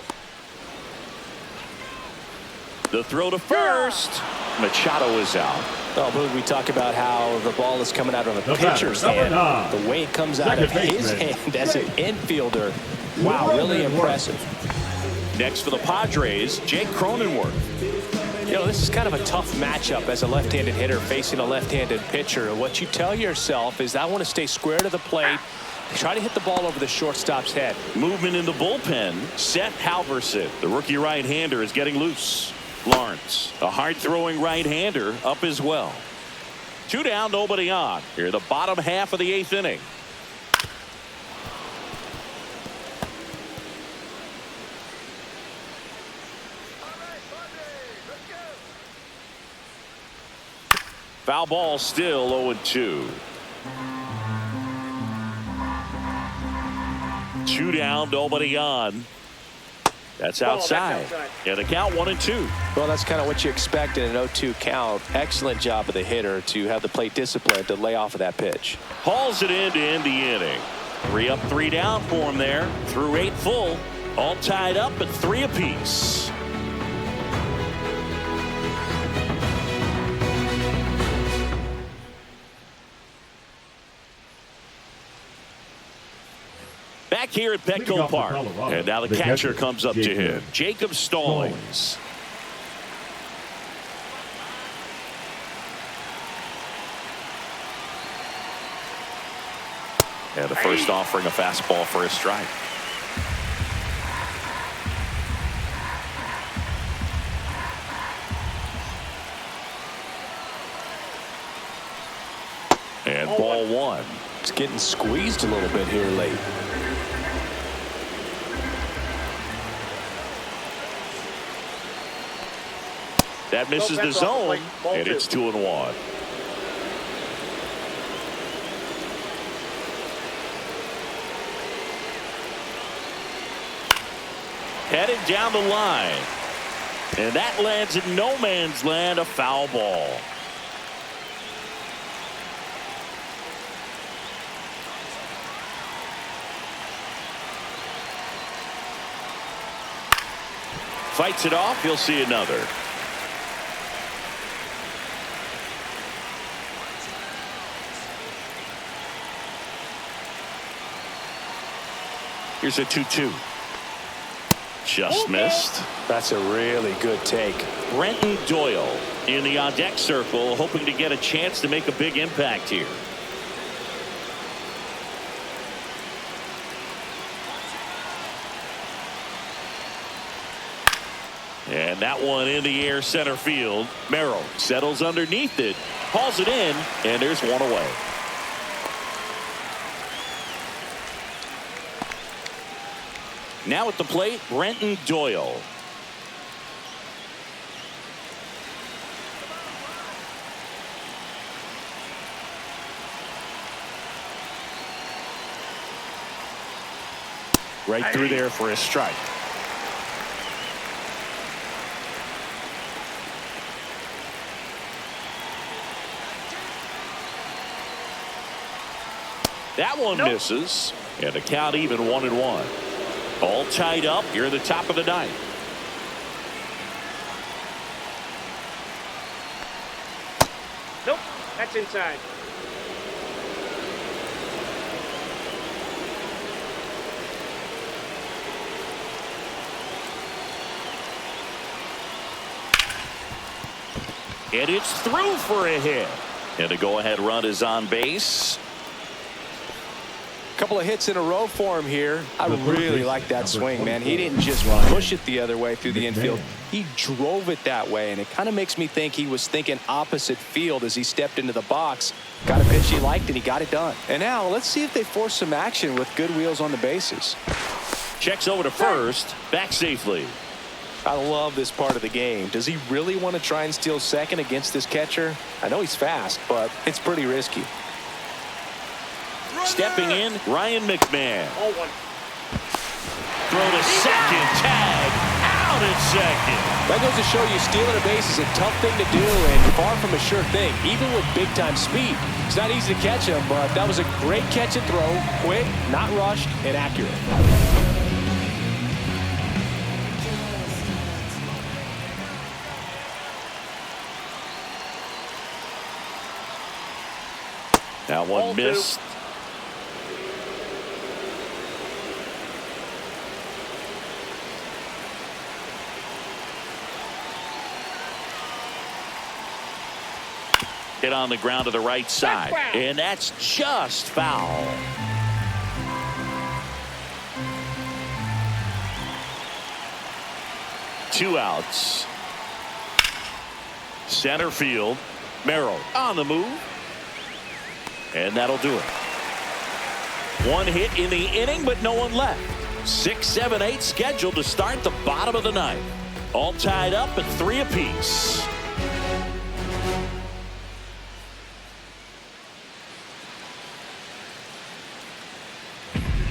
The throw to first. Machado is out. Oh, Boog, we talk about how the ball is coming out of the pitcher's hand. The way it comes out of his hand as an infielder. Wow, really impressive. Next for the Padres, Jake Cronenworth. You know, this is kind of a tough matchup as a left-handed hitter facing a left-handed pitcher. What you tell yourself is, I want to stay square to the plate, try to hit the ball over the shortstop's head. Movement in the bullpen. Seth Halverson, the rookie right-hander, is getting loose. Lawrence, a hard-throwing right-hander, up as well. 2 down, nobody on. Here, the bottom half of the 8th inning. Foul ball, still 0-2. 2 down, nobody on. That's outside. Yeah, the count 1-2. Well, that's kind of what you expect in an 0-2 count. Excellent job of the hitter to have the plate discipline to lay off of that pitch. Hauls it in to end the inning. 3 up, 3 down for him there. Through 8 full. All tied up at 3 apiece. Back here at Petco Park. And now the catcher comes up to him. Jacob Stallings. And the first offering a fastball for a strike. And ball 1. It's getting squeezed a little bit here late. That misses the zone, and it's 2-1. Headed down the line, and that lands in no man's land, a foul ball. Fights it off, he'll see another. Here's a 2-2. Just missed. That's a really good take. Brenton Doyle in the on-deck circle, hoping to get a chance to make a big impact here. And that one in the air center field. Merrill settles underneath it, hauls it in, and there's one away. Now at the plate, Brenton Doyle. Right through there for a strike. That one misses, and the count even 1-1. All tied up here at the top of the 9th. Nope, that's inside. And it's through for a hit. And a go-ahead run is on base. Couple of hits in a row for him here. I really like that swing, man. He didn't just push it the other way through the infield. He drove it that way, and it kind of makes me think he was thinking opposite field as he stepped into the box. Got a pitch he liked, and he got it done. And now let's see if they force some action with good wheels on the bases. Checks over to first, back safely. I love this part of the game. Does he really want to try and steal second against this catcher? I know he's fast, but it's pretty risky. Stepping in, Ryan McMahon. Throw to second, tag, out at second. That goes to show you stealing a base is a tough thing to do and far from a sure thing, even with big-time speed. It's not easy to catch him, but that was a great catch and throw. Quick, not rushed, and accurate. Now one missed. Hit on the ground to the right side, and that's just foul. Two outs. Center field. Merrill on the move. And that'll do it. One hit in the inning, but no one left. 6, 7, 8 scheduled to start the bottom of the ninth. All tied up at 3 apiece.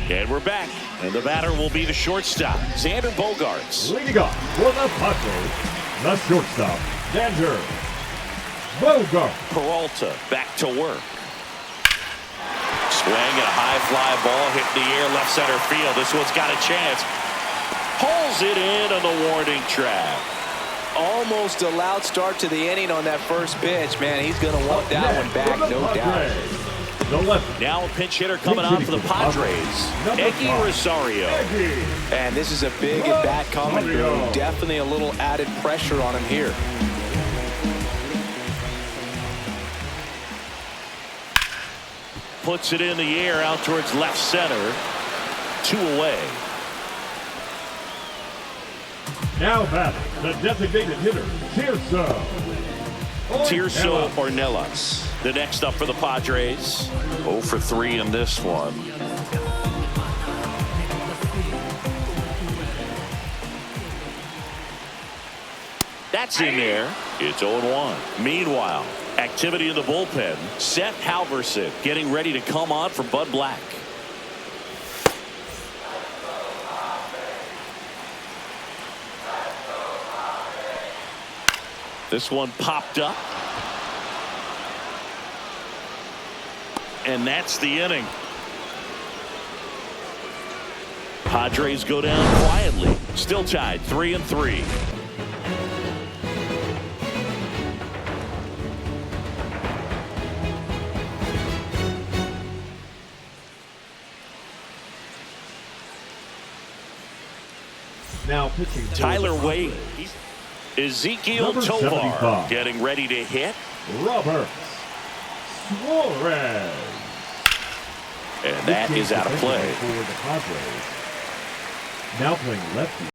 And we're back. And the batter will be the shortstop, Xander Bogaerts. Leading off for the Padres, the shortstop, Xander Bogaerts. Peralta back to work. Swing and a high fly ball hit in the air left center field. This one's got a chance. Pulls it in on the warning track. Almost a loud start to the inning on that first pitch. Man, he's going to want that one back, no doubt. Now a pinch hitter coming on for the Padres, Eggy Rosario. And this is a big at-bat coming through. Definitely a little added pressure on him here. Puts it in the air out towards left center. 2 away. Now batting, the designated hitter, Tirso Ornelas. The next up for the Padres. 0 for 3 in this one. That's in there. It's 0-1. Meanwhile, activity in the bullpen. Seth Halverson getting ready to come on for Bud Black. This one popped up. And that's the inning. Padres go down quietly. Still tied 3-3. Now pitching. Tyler Wade. Ezekiel Tovar getting ready to hit. Robert Suarez. And that is out of play. For the Padres. Now playing lefty.